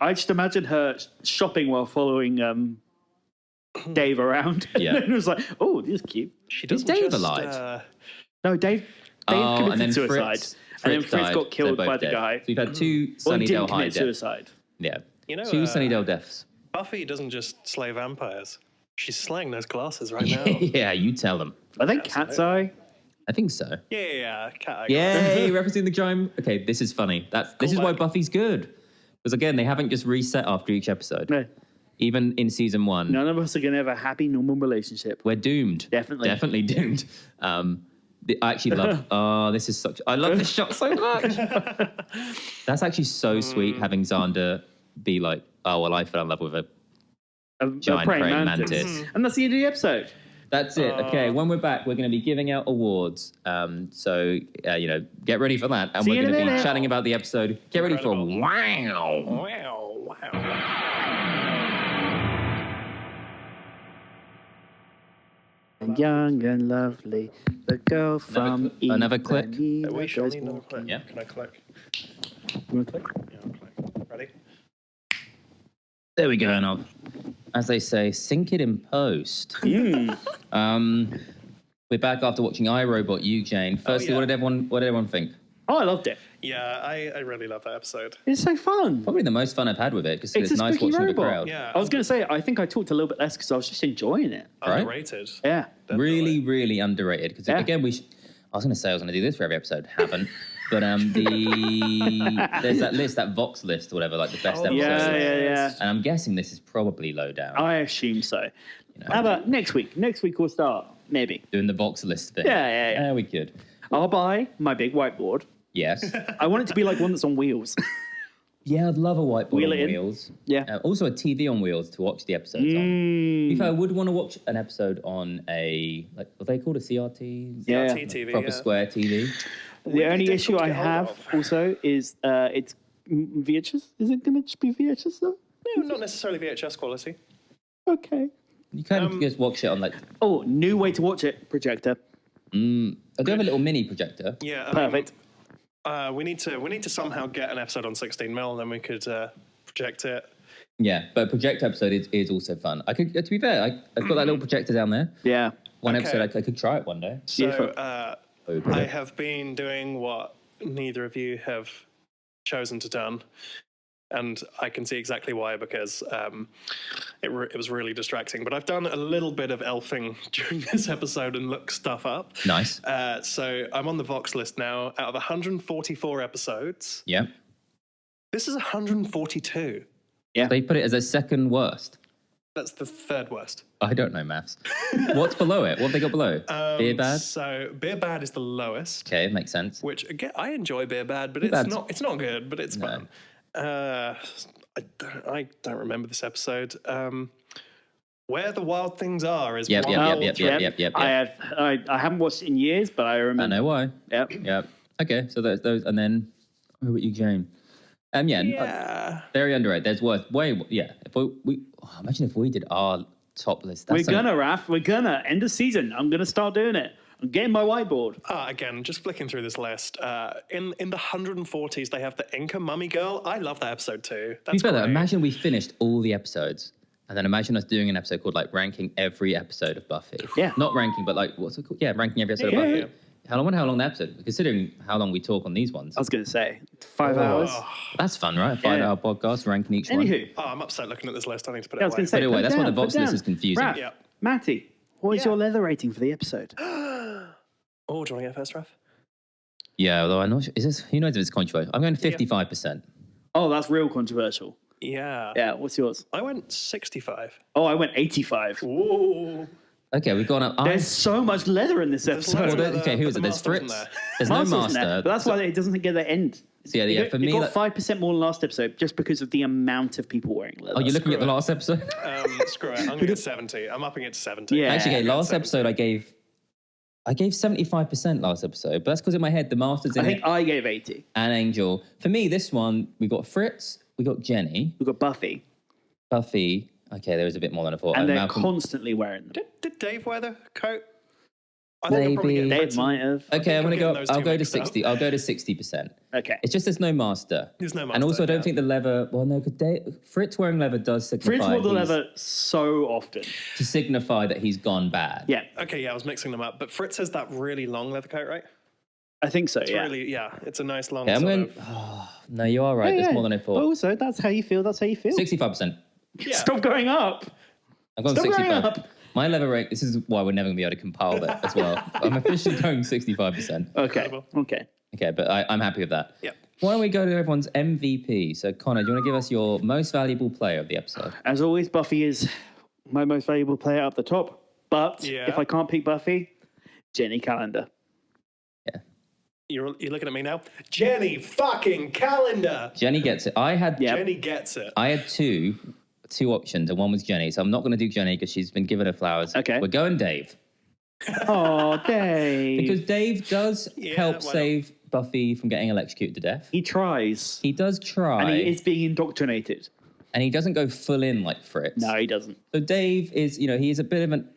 I just imagine her shopping while following Dave around. Yeah. And it was like, oh, this is cute. She Is doesn't Dave just, alive? No, Dave Oh, committed and then suicide. and then Fritz died. got killed They're by both the dead. guy. So you've had two Well, he Sunnydale didn't High commit deaths. suicide. Yeah. You know, Two Sunnydale deaths. Buffy doesn't just slay vampires. She's slaying those glasses right now. Yeah, you tell them. I think Cat's Eye. I think so. Yeah. Cat Yay, referencing the crime. Okay, this is funny. This is why Callback. Buffy's good. Because again, they haven't just reset after each episode. No, Even in season 1, none of us are going to have a happy, normal relationship. we're doomed. Definitely. Doomed. I actually love. Oh, this is such. I love this shot so much. That's actually so sweet having Xander be like, "Oh well, I fell in love with a A giant praying mantis." And that's the end of the episode. That's it. Okay, when we're back, we're going to be giving out awards. So get ready for that, and See we're you in going a to be minute. chatting about the episode. Get ready for Incredible. wow. Young and lovely, the girl from another click. Ipanema We shall goes need another walking. click. Yeah. Can I click? You wanna click? Yeah, I'll click. Ready? There we go. And I'll, as they say, sink it in post. We're back after watching iRobot. You, Jane. Firstly, yeah. what did everyone think? Oh, I loved it. Yeah, I really love that episode. It's so fun. Probably the most fun I've had with it because It's it's a nice spooky watching the robot. crowd. Yeah. I was going to say, I think I talked a little bit less because I was just enjoying it. Right? Underrated. Yeah. Really, really underrated. Because Yeah. again, I was going to say I was going to do this for every episode. Haven't. But there's that list, that Vox list, or whatever, like the best episodes. Yeah. And I'm guessing this is probably low down. I assume so. know. How about next week? Next week we'll start, maybe. Doing the Vox list thing. Yeah. We could. I'll buy my big whiteboard. Yes. I want it to be like one that's on wheels. Yeah, I'd love a whiteboard Wheel on it in. wheels. Yeah. Also a TV on wheels to watch the episodes on. If I would want to watch an episode on a, like, what they called a CRT? Yeah. CRT TV, Proper yeah. square TV. The only difficult issue to I get hold have of. also is it's VHS. Is it going to just be VHS though? No, not necessarily VHS quality. Okay. You can just watch it on like, Oh, new way to watch it. Projector. I do have a little mini projector. Yeah. Perfect. We need to somehow get an episode on 16mm, then we could project it. Yeah, but a projector episode is also fun. I could, to be fair, I've got that little projector down there. Yeah. One Okay. episode, I could try it one day. So Open I it. have been doing what neither of you have chosen to done, and I can see exactly why, because it was really distracting. But I've done a little bit of elfing during this episode and looked stuff up. Nice. So I'm on the Vox list now. Out of 144 episodes, Yeah. this is 142. They put it as a second worst. That's the third worst. I don't know maths. What's below it? What have they got below? Beer Bad? So Beer Bad is the lowest. Okay, makes sense. Which again, I enjoy Beer Bad, but Bad's- it's not good, but it's No. fun. I don't remember this episode. Where the Wild Things Are is Yep, one yep, of yep, all yep, three. yep, yep. I haven't watched it in years, but I I remember. know why. Yep. Yeah. Okay, so those, and then who about you, Jane? Yeah. Very underrated. There's worth way. Yeah. If imagine if we did our top list. We're That's something- gonna, Raph. We're gonna. End of season. I'm gonna start doing it. I'm getting my whiteboard. Again, just flicking through this list. In the 140s, they have the Inca Mummy Girl. I love that episode too. To be That's fair, though, great. imagine we finished all the episodes, and then imagine us doing an episode called like ranking every episode of Buffy. Yeah. Not ranking, but like what's it called? Yeah, ranking every episode Yeah, of Buffy. yeah. I wonder how long the episode. Considering how long we talk on these ones, I was gonna say 5 hours. that's fun, right? 5-hour podcast ranking each one. Anywho, Oh, I'm upset looking at this list. I need to put I it was away. gonna say. Put it away. put That's why the down, Vox put list down. is confusing. Raph, Yeah. Matty, what is Yeah. your leather rating for the episode? Oh, do you want to go first, Raph? Yeah, although I'm not sure. Is this? Who knows if it's controversial? I'm going 55%. Oh, that's real controversial. Yeah. Yeah, what's yours? I went 65. Oh, I went 85. Ooh. Okay, we've gone up. There's so much leather in this There's episode. loads of Okay, who but is it? the There's master wasn't Fritz. there. There's no Master's in there, master. but that's why it doesn't get the end. So yeah, for me, it got 5% more than last episode just because of the amount of people wearing leather. Oh, you're looking at the last episode? Screw it. I'm going to get 70. I'm upping it to 70. Yeah. Actually, okay, I got last 70. episode I gave 75% last episode, but that's because in my head the master's in I think it I gave 80. and Angel. For me, this one we got Fritz, we got Jenny, We've got Buffy, Buffy. Okay, there was a bit more than I thought. and they're Malcolm. constantly wearing them. Did Dave wear the coat? I think I'm probably Maybe. getting Dave Fritz and- might have. Okay, I'm I'm gonna getting go. those I'll two go to mixed up. 60. I'll go to 60%. Okay. It's just there's no master. There's no And master, also, I don't yeah. think the leather. Well, no, because Fritz wearing leather does signify. Fritz wore the he's- leather so often. to signify that he's gone bad. Yeah, Okay, yeah, I was mixing them up. But Fritz has that really long leather coat, right? I think so, It's yeah. really, it's a nice long Okay, I'm sort going. of... Oh, no, you are right. Yeah, There's yeah. more than I But thought. also, that's how you feel. That's how you feel. 65%. Yeah. Stop going up. I'm going Stop going 65. up. My leather rate. This is why we're never going to be able to compile that as well. I'm officially going 65%. Okay. Incredible. Okay. Okay, but I'm happy with that. Yep. Why don't we go to everyone's MVP? So, Connor, do you want to give us your most valuable player of the episode? As always, Buffy is my most valuable player up the top. But Yeah. if I can't pick Buffy, Jenny Calendar. You're looking at me now? Jenny fucking Calendar! Jenny gets it. Yeah. Jenny gets it. I had two options, and one was Jenny. So I'm not going to do Jenny because she's been given her flowers. Okay. We're going Dave. Oh, Dave. Because Dave does Yeah, help why not? save Buffy from getting electrocuted to death. he tries. He does try, And he is being indoctrinated. and he doesn't go full in like Fritz. No, he doesn't. So Dave is, he is a bit of an,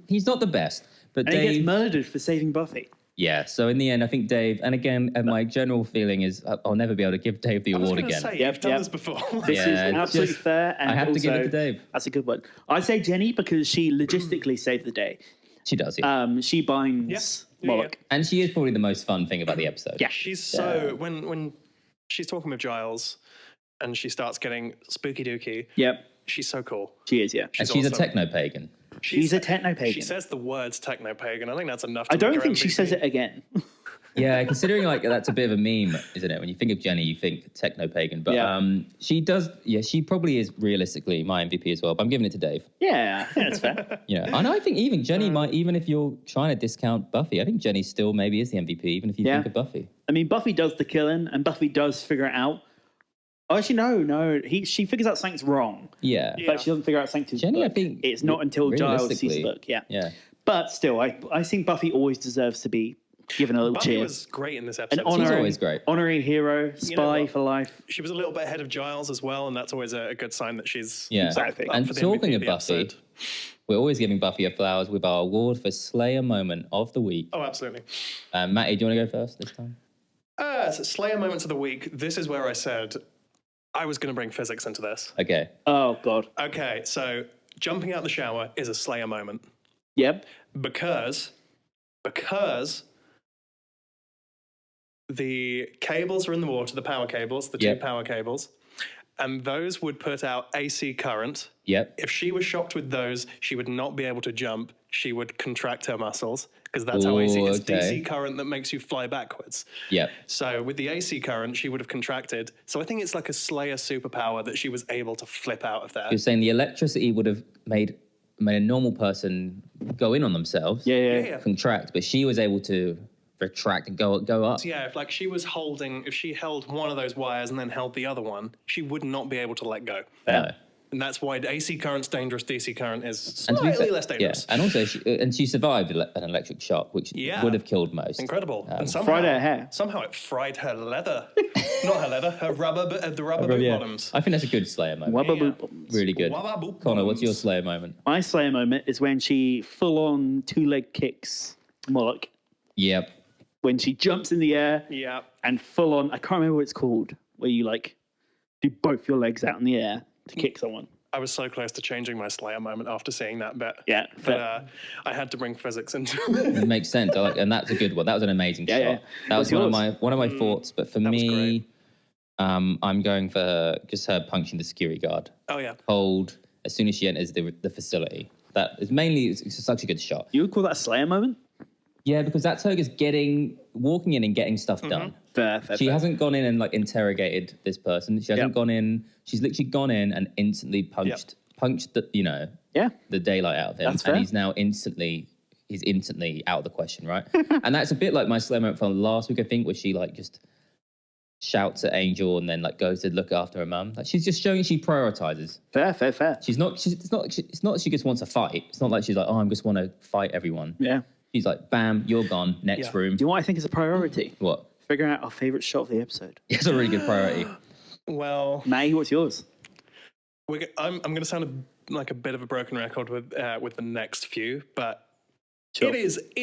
he's not the best, but And he Dave, gets murdered for saving Buffy. yeah. So in the end, I think Dave, and again, my general feeling is I'll never be able to give Dave the I was award going to again. say, Yep, you've done yep. this before. This Yeah, is it's absolutely just- fair. And I have to give it also- to Dave. That's a good one. I'd say Jenny because she logistically saved the day. She does, yeah. She binds Yeah. Moloch. And she is probably the most fun thing about the episode. Yeah. She's so... When she's talking with Giles and she starts getting spooky dooky, Yep, she's so cool. she is, yeah. And she's a awesome. techno-pagan. She's a techno-pagan. She says the words techno-pagan. I think that's enough I to make don't her think she MVP. says it again. Yeah, considering like that's a bit of a meme, isn't it? When you think of Jenny, you think techno-pagan. But Yeah. she does, she probably is realistically my MVP as well. But I'm giving it to Dave. Yeah, that's fair. And I think even Jenny might, even if you're trying to discount Buffy, I think Jenny still maybe is the MVP, even if you Yeah. think of Buffy. I mean, Buffy does the killing, and Buffy does figure it out. Oh, actually, no. She figures out something's wrong, Yeah. Yeah. but she doesn't figure out something's Jenny, I book. think it's not until Giles sees the realistically, book. Yeah, Yeah. but still, I think Buffy always deserves to be given a little Buffy cheer. was great in this An episode. honorary, always great. honorary hero, spy what? for life. She was a little bit ahead of Giles as well, and that's always a good sign that she's Yeah. Exactly. up And for the talking MVP of the Buffy, episode. we're always giving Buffy her flowers with our award for Slayer Moment of the Week. Oh, absolutely. Matty, do you want to go first this time? So Slayer Moments of the Week. This is where I said I was going to bring physics into this. Okay. Oh God. Okay, so jumping out the shower is a Slayer moment Yep. because the cables are in the water, the power cables, the two Yep. power cables, and those would put out AC current. Yep. If she was shocked with those, she would not be able to jump. She would contract her muscles because that's how AC. Ooh, It's okay. DC current that makes you fly backwards. Yep. So with the AC current, she would have contracted. So I think it's like a Slayer superpower that she was able to flip out of there. You're saying the electricity would have made a normal person go in on themselves, Yeah. contract, but she was able to retract and go up. Yeah, if like she was holding, if she held one of those wires and then held the other one, she would not be able to let go. No. And that's why AC current's dangerous, DC current is And to be slightly fair- less dangerous. Yeah, and also she survived an electric shock, which Yeah. would have killed most. Incredible. and Fried her hair. Somehow it fried her leather. Not her leather, her rubber, the rubber boot Yeah. bottoms. I think that's a good Slayer moment. Wubba Yeah. boop bums. Really good. Wabba boop Connor, what's your bums. Slayer moment? My Slayer moment is when she full-on two-leg kicks Moloch. Yep. When she jumps in the air Yeah. and full-on, I can't remember what it's called, where you like do both your legs out in the air to kick someone. I was so close to changing my Slayer moment after seeing that bit. Yeah, But I had to bring physics into it. It makes sense. And that's a good one. That was an amazing Yeah, shot. yeah. That was What's one of yours? my thoughts. But for that was me, I'm going for her punching the security guard. Oh, yeah. Hold as soon as she enters the facility. That is mainly it's such a good shot. You would call that a Slayer moment? Yeah, because that's her just walking in and getting stuff done. Fair, She hasn't gone in and like interrogated this person. She hasn't gone in. She's literally gone in and instantly punched the the daylight out of him, That's fair. and he's instantly out of the question, right? And that's a bit like my slow moment from last week, I think, where she like just shouts at Angel and then like goes to look after her mum. Like she's just showing she prioritizes. Fair. It's not she just wants to fight. It's not like she's like, oh, I just want to fight everyone. Yeah. She's like, bam, you're gone. Next room. Do you know what I think is a priority? What? Figuring out our favourite shot of the episode. It's a really good priority. Well, Matty, what's yours? I'm going to sound like a bit of a broken record with the next few, but Sure. it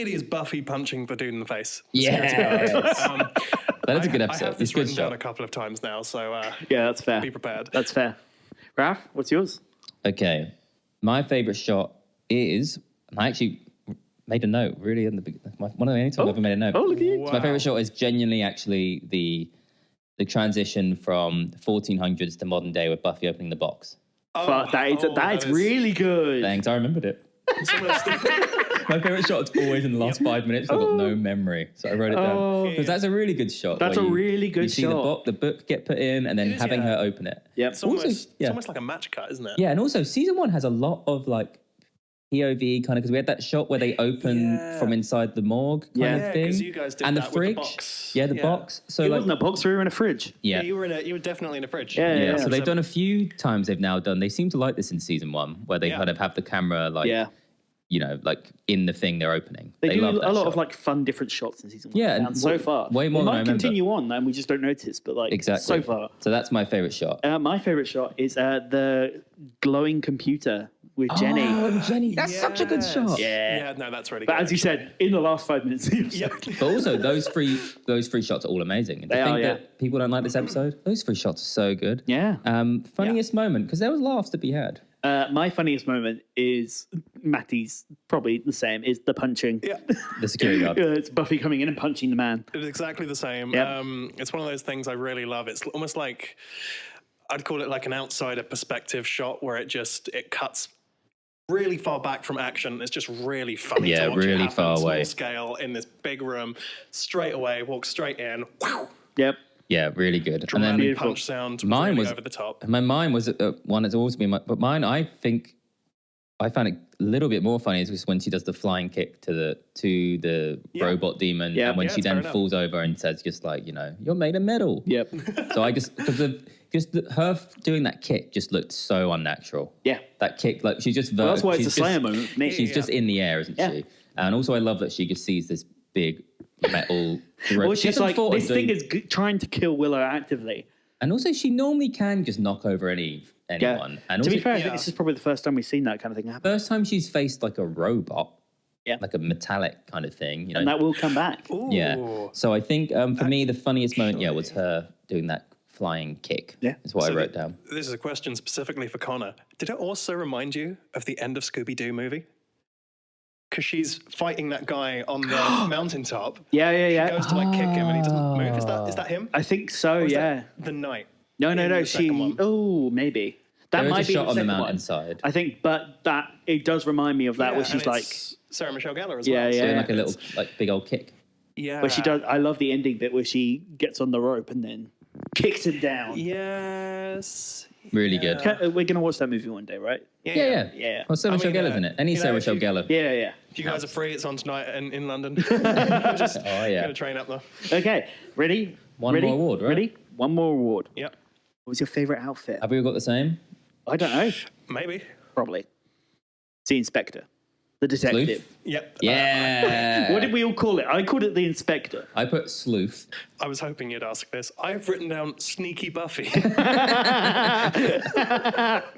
is Buffy punching the dude in the face. Yes. That is a good I episode. have this It's a good written down shot. a couple of times now, so Yeah, that's fair. be prepared. That's fair. Ralph, what's yours? Okay. My favorite shot is, I actually made a note really in the beginning. One of the only times I've ever made a note. Oh, look at you. Wow. So my favorite shot is genuinely actually the transition from 1400s to modern day with Buffy opening the box. Fuck, that is really good. Thanks, I remembered it. Someone else My favorite shot is always in the last 5 minutes. I've got no memory, so I wrote it down because that's a really good shot. That's where a really good you see shot. the book get put in, and then is, having yeah. her open it. Yep. It's almost, yeah. it's almost like a match cut, isn't it? Yeah, and also season 1 has a lot of like POV kind of, because we had that shot where they open from inside the morgue kind of Yeah, thing, 'cause you guys did and that the with the fridge. box. Yeah, the Yeah. box. So It like, wasn't a box, we were in a fridge. yeah. You were definitely in a fridge. Yeah. So they've done a few times. They've now done. They seem to like this in season 1, where they Yeah. kind of have the camera like, Yeah. you know, like in the thing they're opening. They do love a that lot shot. of like fun different shots in season 1. Yeah, and and so far. way more It than I might remember. continue on and we just don't notice, but like Exactly. so far. So that's my favorite shot. My favourite shot is the glowing computer with Jenny. Oh, Jenny, that's such a good shot. Yeah, no, that's really But good. as you said, in the last 5 minutes. But also those three shots are all amazing. And to They think are, yeah. that people don't like this episode, those 3 shots are so good. Yeah. Funniest moment, because there was laughs to be had. My funniest moment is Matty's probably the same, is the punching. Yeah, The security guard. It's Buffy coming in and punching the man. it's exactly the same. Yep. It's one of those things I really love. It's almost like, I'd call it like an outsider perspective shot where it cuts really far back from action. It's just really funny Yeah, to watch it really happen far on small away. scale in this big room. Straight away, walk straight in. Wow. Yep. Yeah, really good. And Dramatic then Beautiful. punch sound. Mine really was- over the top. my mind was one that's always been, but mine, I think, I found it a little bit more funny is just when she does the flying kick to the robot demon, Yeah. and when Yeah, she it's then fair enough. falls over and says just like, you know, you're made of metal. Yep. So I just her doing that kick just looked so unnatural. Yeah. That kick, like she's just Well, that's why it's she's a Slayer just- moment for me. She's just in the air, isn't Yeah. she? And also, I love that she just sees this big metal. Well, she she's hasn't like, fought this until- thing is trying to kill Willow actively. and also she normally can just knock over anyone. Yeah. And To also, be fair, I yeah. think this is probably the first time we've seen that kind of thing happen. first time she's faced like a robot, Yeah. like a metallic kind of thing, you know. And that will come back. Ooh. Yeah. So I think for me, the funniest moment, was her doing that flying kick. Yeah. Is what So I wrote down. This is a question specifically for Connor. Did it also remind you of the end of Scooby-Doo movie? Because she's fighting that guy on the mountaintop. Yeah. She goes to like kick him and he doesn't move. Is that him? I think so, Or is yeah. that the knight? No. in the She. second one? Oh, maybe. That There is might a be shot on the second one. mountainside. I think, but that it does remind me of that, where Yeah, she's and like, it's Sarah Michelle Gellar as Yeah, well. yeah. Doing like a little, like big old kick. Yeah. where she does. I love the ending bit where she gets on the rope and then kicks him down. Yes. Really good. We're gonna watch that movie one day, right? Yeah. Yeah. Well, Sarah I Michelle mean, Gellar's in it. Any you know, Sarah if Michelle you- Gellar. Yeah. If you guys are free, it's on tonight in London. Just Oh, yeah. gonna train up though. Okay, ready? One Ready? more award, right? Ready? One more award. Yep. What was your favorite outfit? Have we all got the same? I don't know. Maybe. Probably. The inspector, the detective. Sleuth? Yep. Yeah. What did we all call it? I called it the inspector. I put sleuth. I was hoping you'd ask this. I've written down Sneaky Buffy.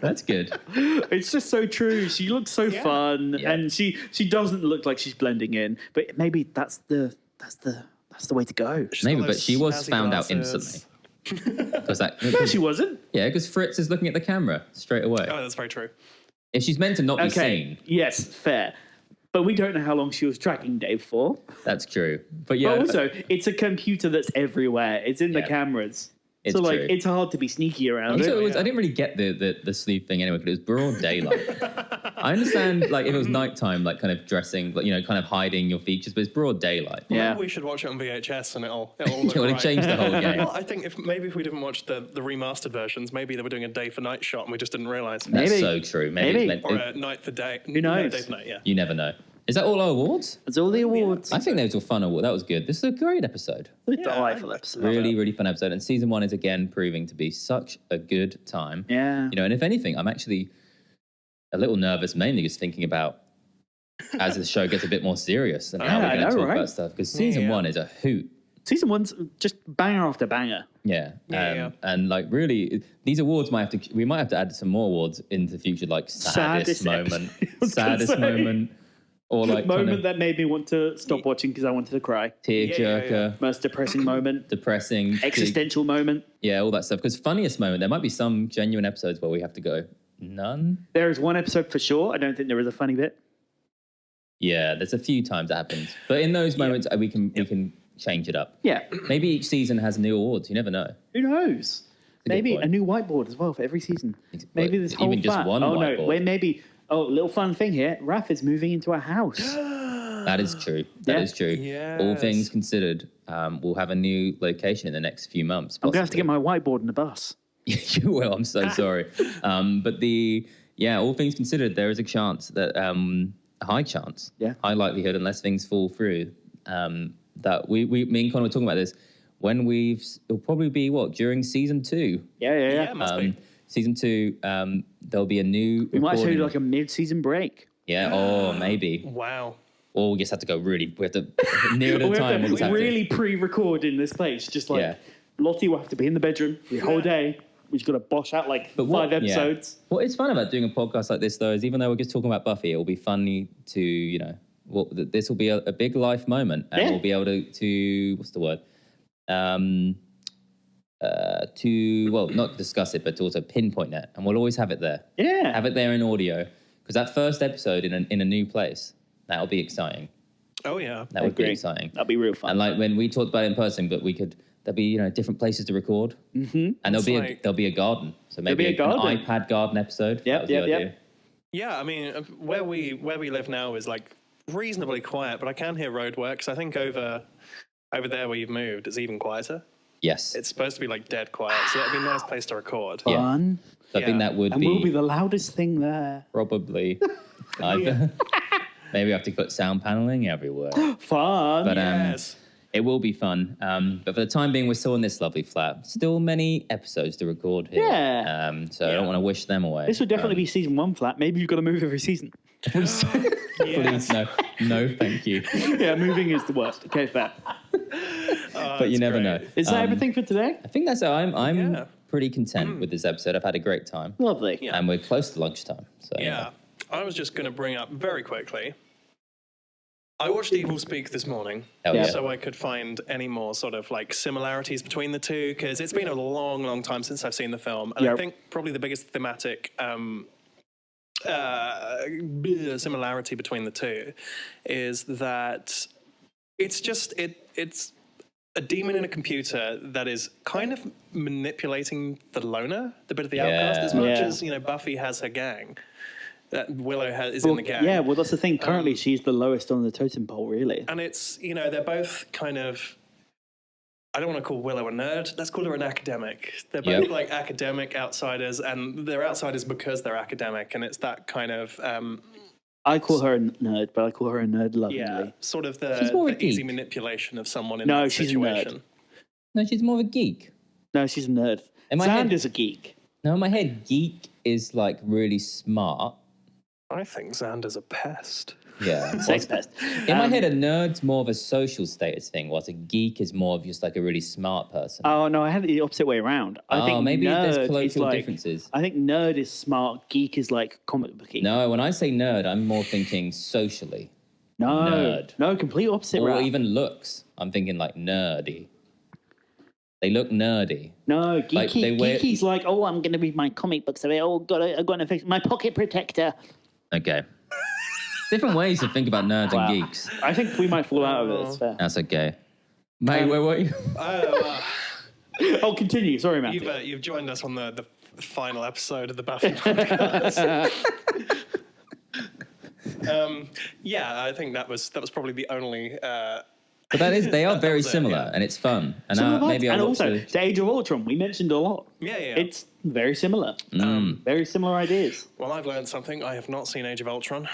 That's good. It's just so true. She looks so fun, Yeah. and she doesn't look like she's blending in. But maybe that's the way to go. She's Maybe, got but those she was snazzy found out glasses. instantly. Because that, No, she wasn't. yeah, because Fritz is looking at the camera straight away. Oh, that's very true. If she's meant to not be Okay. seen, Yes, fair. But we don't know how long she was tracking Dave for. that's true. But yeah, But also, it's a computer that's everywhere. It's in the Yeah. cameras. It's so, like, true. it's hard to be sneaky around Also, it. I didn't really get the sleep thing anyway, because it was broad daylight. I understand, like, if it was nighttime, like, kind of dressing, like, you know, kind of hiding your features, but it's broad daylight. Yeah. Maybe we should watch it on VHS and it'll look It would have right. changed the whole game. Well, I think if we didn't watch the remastered versions, maybe they were doing a day for night shot and we just didn't realize. That's Maybe. so true. Maybe. Maybe. Or a night for day. Who knows? No, day for night, yeah. You never know. Is that all our awards? It's all the awards. I think those were fun awards. That was good. This is a great episode. It's a delightful episode. Really, really fun episode. And season 1 is again proving to be such a good time. Yeah. You know, and if anything, I'm actually a little nervous, mainly just thinking about as the show gets a bit more serious and how Yeah, we're I going to know, talk right? about stuff. Because season 1 is a hoot. Season 1's just banger after banger. Yeah. Yeah. And like really, these awards we might have to add some more awards into the future, like saddest moment, saddest moment, or like Moment kind of that made me want to stop watching because I wanted to cry. tearjerker, Most depressing moment. depressing, Existential moment. yeah, all that stuff. Because funniest moment, there might be some genuine episodes where we have to go, none? There is one episode for sure. I don't think there is a funny bit. Yeah, there's a few times that happens. But in those moments, we can change it up. Yeah. Maybe each season has new awards. You never know. Who knows? a good Maybe point. a new whiteboard as well for every season. Maybe this Even whole just flat. one Oh no! whiteboard. Wait, maybe. Oh, little fun thing here. Raph is moving into a house. That is true. That Yeah. is true. Yes. All things considered, we'll have a new location in the next few months. I'm gonna have to get possibly. my whiteboard in the bus. You will. I'm so sorry. But all things considered, there is a chance that a high chance, high likelihood, unless things fall through, that me and Connor were talking about this when it'll probably be during season 2. Yeah, must be. Season 2, there'll be a new. We might show you recording. like a mid-season break. Yeah, or maybe. Wow. Or we just have to go we have to near the We time. have we'll just to have to- really pre-record in this place. Just like Yeah. Lottie will have to be in the bedroom the whole day. We've just got to bosh out like 5 episodes. Yeah. What is fun about doing a podcast like this, though, is even though we're just talking about Buffy, it will be funny to, this will be a big life moment, and we'll be able to what's the word? Not discuss it, but to also pinpoint it, and we'll always have it there. Yeah. Have it there in audio, because that first episode in a new place, that'll be exciting. Oh yeah. That would be Agree. exciting. That'd be real fun. And like when we talked about it in person, but there'll be different places to record, and there'll be a garden. So maybe be a garden. an iPad garden episode. Yep, That was the yep. idea. Yeah, I mean, where we live now is like reasonably quiet, but I can hear roadworks. I think over there where you've moved, it's even quieter. Yes. It's supposed to be like dead quiet, so that'd be a nice place to record. Yeah. Fun. So I think that would And be, we'll be the loudest thing there. probably either. Maybe we have to put sound paneling everywhere. Fun. But Yes. it will be fun. But for the time being, we're still in this lovely flat. Still many episodes to record here. Yeah. So I don't want to wish them away. This would definitely be season 1 flat. Maybe you've got to move every season. Please, no, thank you. Yeah, moving is the worst. Okay, fair. But you never know. Is that everything for today? I think that's it. I'm Yeah. pretty content with this episode. I've had a great time. Lovely. Yeah. And we're close to lunchtime. So Yeah. I was just going to bring up very quickly. I watched Evil Speak this morning, Hell yeah. so I could find any more sort of like similarities between the two, because it's been a long, long time since I've seen the film, and I think probably the biggest thematic similarity between the two is that it's a demon in a computer that is kind of manipulating the loner, the bit of the outcast, as much as Buffy has her gang. That Willow is in the gang. Yeah, well, that's the thing. Currently, she's the lowest on the totem pole, really. And it's, they're both kind of, I don't want to call Willow a nerd. Let's call her an academic. They're both like academic outsiders, and they're outsiders because they're academic. And it's that kind of... I call her a nerd, but I call her a nerd lovingly. sort of She's more the a easy geek. manipulation of someone in No, that she's a situation. nerd. No, she's more of a geek. No, she's a nerd. In my head- Xander's a geek. No, in my head, geek is like really smart. I think Xander's a pest. Yeah. Sex pest. In my head, a nerd's more of a social status thing, whilst a geek is more of just like a really smart person. Oh, no, I had it the opposite way around. I think maybe there's nerd is colloquial like, differences. I think nerd is smart, geek is like comic booky. No, when I say nerd, I'm more thinking socially. No, nerd. no, complete opposite. Or Raph. even looks. I'm thinking like nerdy. They look nerdy. No, Like, geeky, they wear- geeky's like, oh, I'm going to read my comic books. I've got to fix my pocket protector. Okay. Different ways to think about nerds Wow. and geeks. I think we might fall out of it. It's fair. That's okay. Mate, where were you? Oh, continue. Sorry, Matthew. You've joined us on the final episode of the Buffy podcast. Yeah, I think that was probably the only. But they are very similar, and it's fun. And maybe I'll watch also, the Age of Ultron, we mentioned a lot. Yeah. It's very similar. Very similar ideas. Well, I've learned something. I have not seen Age of Ultron.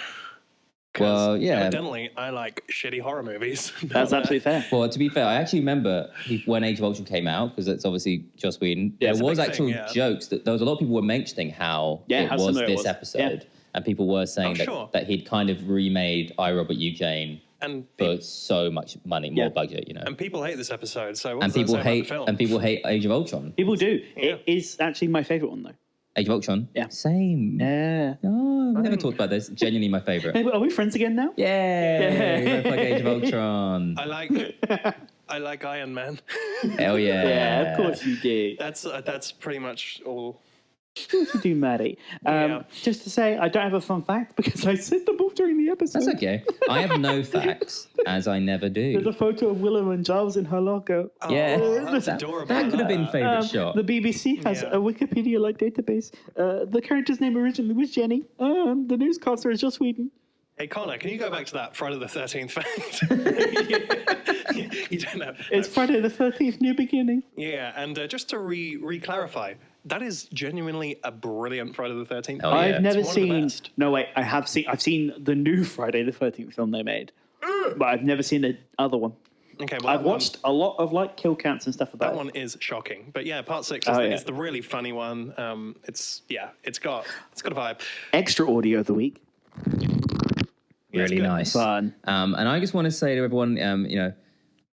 Well, yeah. Evidently, I like shitty horror movies. That's absolutely fair. Well, to be fair, I actually remember when Age of Ultron came out, because it's obviously Joss Whedon. Yeah, there was actual thing, jokes that there was a lot of people were mentioning how it how was similar it this was. episode, Yeah. and people were saying sure. that he'd kind of remade I, Robot You, Jane And for so much money, more budget, and people hate this episode. So what and does that people say about the hate film? and people hate Age of Ultron. People do. Yeah. It is actually my favourite one, though. Age of Ultron, Yeah. Same. Yeah. Oh, we never talked about this. Genuinely my favorite. Hey, are we friends again now? Yay! We both like Age of Ultron. I like Iron Man. Hell yeah! Yeah, of course you do. That's pretty much all. Of course you do, Maddie. Yeah. Just to say, I don't have a fun fact because I said them all during the episode. That's okay. I have no facts, as I never There's do. a photo of Willow and Giles in her locker. Yeah, That's adorable. that could have been favourite shot. The BBC has Yeah. a Wikipedia-like database. The character's name originally was Jenny. The newscaster is Joss Whedon. Hey Connor, can you go back to that Friday the 13th fact? You don't know. It's Friday the 13th, new beginning. Yeah, and just to re-clarify, that is genuinely a brilliant Friday the 13th. Oh, yeah. I've never It's one of the seen. best. No, wait, I have seen. I've seen the new Friday the 13th film they made, but I've never seen the other one. Okay, well, I've watched a lot of like kill counts and stuff about that it. one is shocking, but yeah, part 6 is the really funny one. It's got a vibe. Extra audio of the week. Yeah, it's Really good. nice. Fun. And I just want to say to everyone,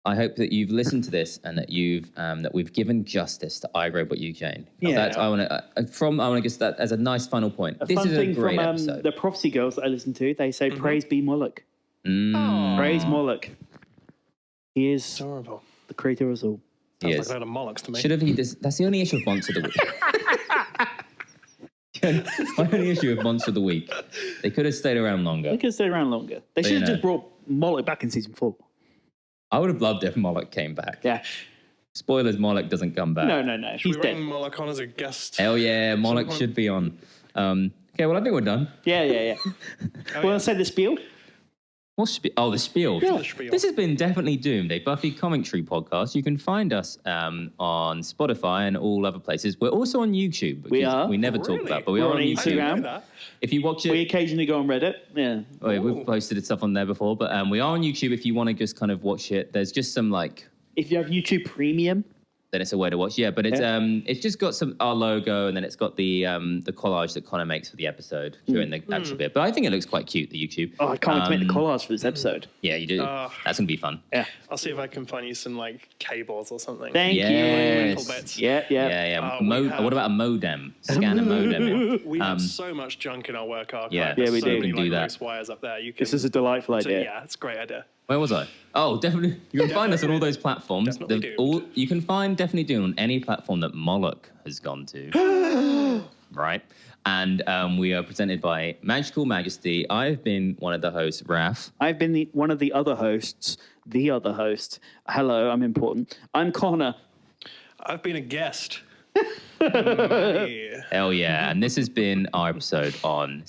I hope that you've listened to this and that we've given justice to I, Robot You, Jane. Yeah. I want to guess that as a nice final point. This Fun is a thing great from episode. the Prophecy Girls that I listen to, they say, "Praise be Moloch." Praise Moloch. He is Adorable. the creator of us all. He Sounds is. like a load of Molochs to me. Should have that's the only issue of Monster of the Week. My only issue of Monster of the Week. They could have stayed around longer. They could have stayed around longer. They should have just brought Moloch back in season 4. I would have loved if Moloch came back. Yeah. Spoilers, Moloch doesn't come back. No. Should He's we bring dead. Moloch on as a guest? Hell yeah, Moloch point. should be on. Okay, well, I think we're done. Yeah. Want to say the spiel? What's the spiel? Yeah. The spiel. This has been Definitely Doomed, a Buffy commentary podcast. You can find us on Spotify and all other places. We're also on YouTube. Which We are? We never talk Really? about, but we We're are on on I didn't YouTube. know Instagram. that. If you watch We it, occasionally go on Reddit. Yeah. we've posted stuff on there before, but we are on YouTube if you want to just kind of watch it. There's just some If you have YouTube Premium, then it's a way to watch. Yeah, but it's just got our logo, and then it's got the collage that Connor makes for the episode during the actual bit. But I think it looks quite cute, the YouTube. oh, I can't wait to make the collage for this episode. Yeah, you do. That's gonna be fun. Yeah. I'll see if I can find you some like cables or something. Thank Yes. Little bits. you. Yeah. Yeah. we have- What about a modem? Scan a modem. We have so much junk in our work archive. Yeah. There's Yeah, we so do. many We can do like, that. loose wires up there. You can, This is a delightful idea. yeah, it's a great idea. Where was I? Oh, definitely. You can find us on all those platforms. Definitely Doomed. You can find Definitely Doomed on any platform that Moloch has gone to. Right. And we are presented by Magical Majesty. I've been one of the hosts, Raph. I've been one of the other hosts. The other host. Hello, I'm important. I'm Connor. I've been a guest. Yeah. Hell yeah. And this has been our episode on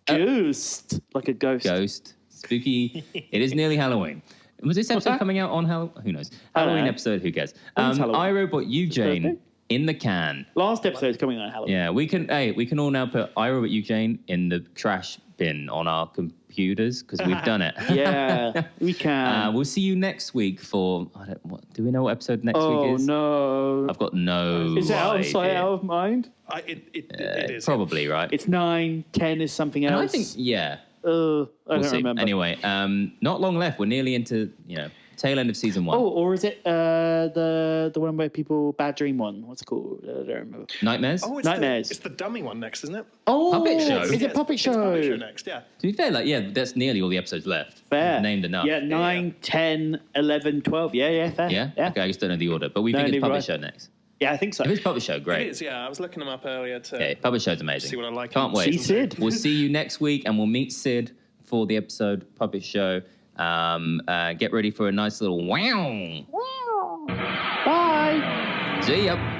Ghost. Like a ghost. Ghost. Spooky. It is nearly Halloween. Was this episode that? coming out on Halloween? Who knows? don't Halloween know. episode, who cares? When's Halloween? I, Robot You, Jane, Thursday? in the can. Last episode's coming on Halloween. Yeah, we can all now put I, Robot You, Jane in the trash bin on our computers because we've done it. Yeah, we can. We'll see you next week for, do we know what episode next oh, week is? no. I've got no Is it out of sight, idea. out of mind? It is. Probably, right? It's 9, 10 is something else. And I think, yeah, I we'll don't see. remember. Anyway, not long left. We're nearly into, tail end of season 1. Oh, or is it the one where people bad dream one? What's it called? I don't remember. Nightmares? Oh, Nightmares. It's the dummy one next, isn't it? Oh, Puppet Show. Is it Yeah, Puppet it's Show? Puppet Show next, yeah. To be fair, that's nearly all the episodes left. Fair. We've named enough. Yeah, 9, 10, 11, 12. Yeah, fair. Yeah? Yeah, Okay, I just don't know the order. But we No, think it's neither Puppet do I. Show next. yeah, I think so. If it's Puppet Show, great. It is, yeah. I was looking them up earlier to Yeah, Puppet Show's amazing. see what I like. Can't wait. See Sid. We'll see you next week, and we'll meet Sid for the episode Puppet Show. Get ready for a nice little wow. Bye. See ya.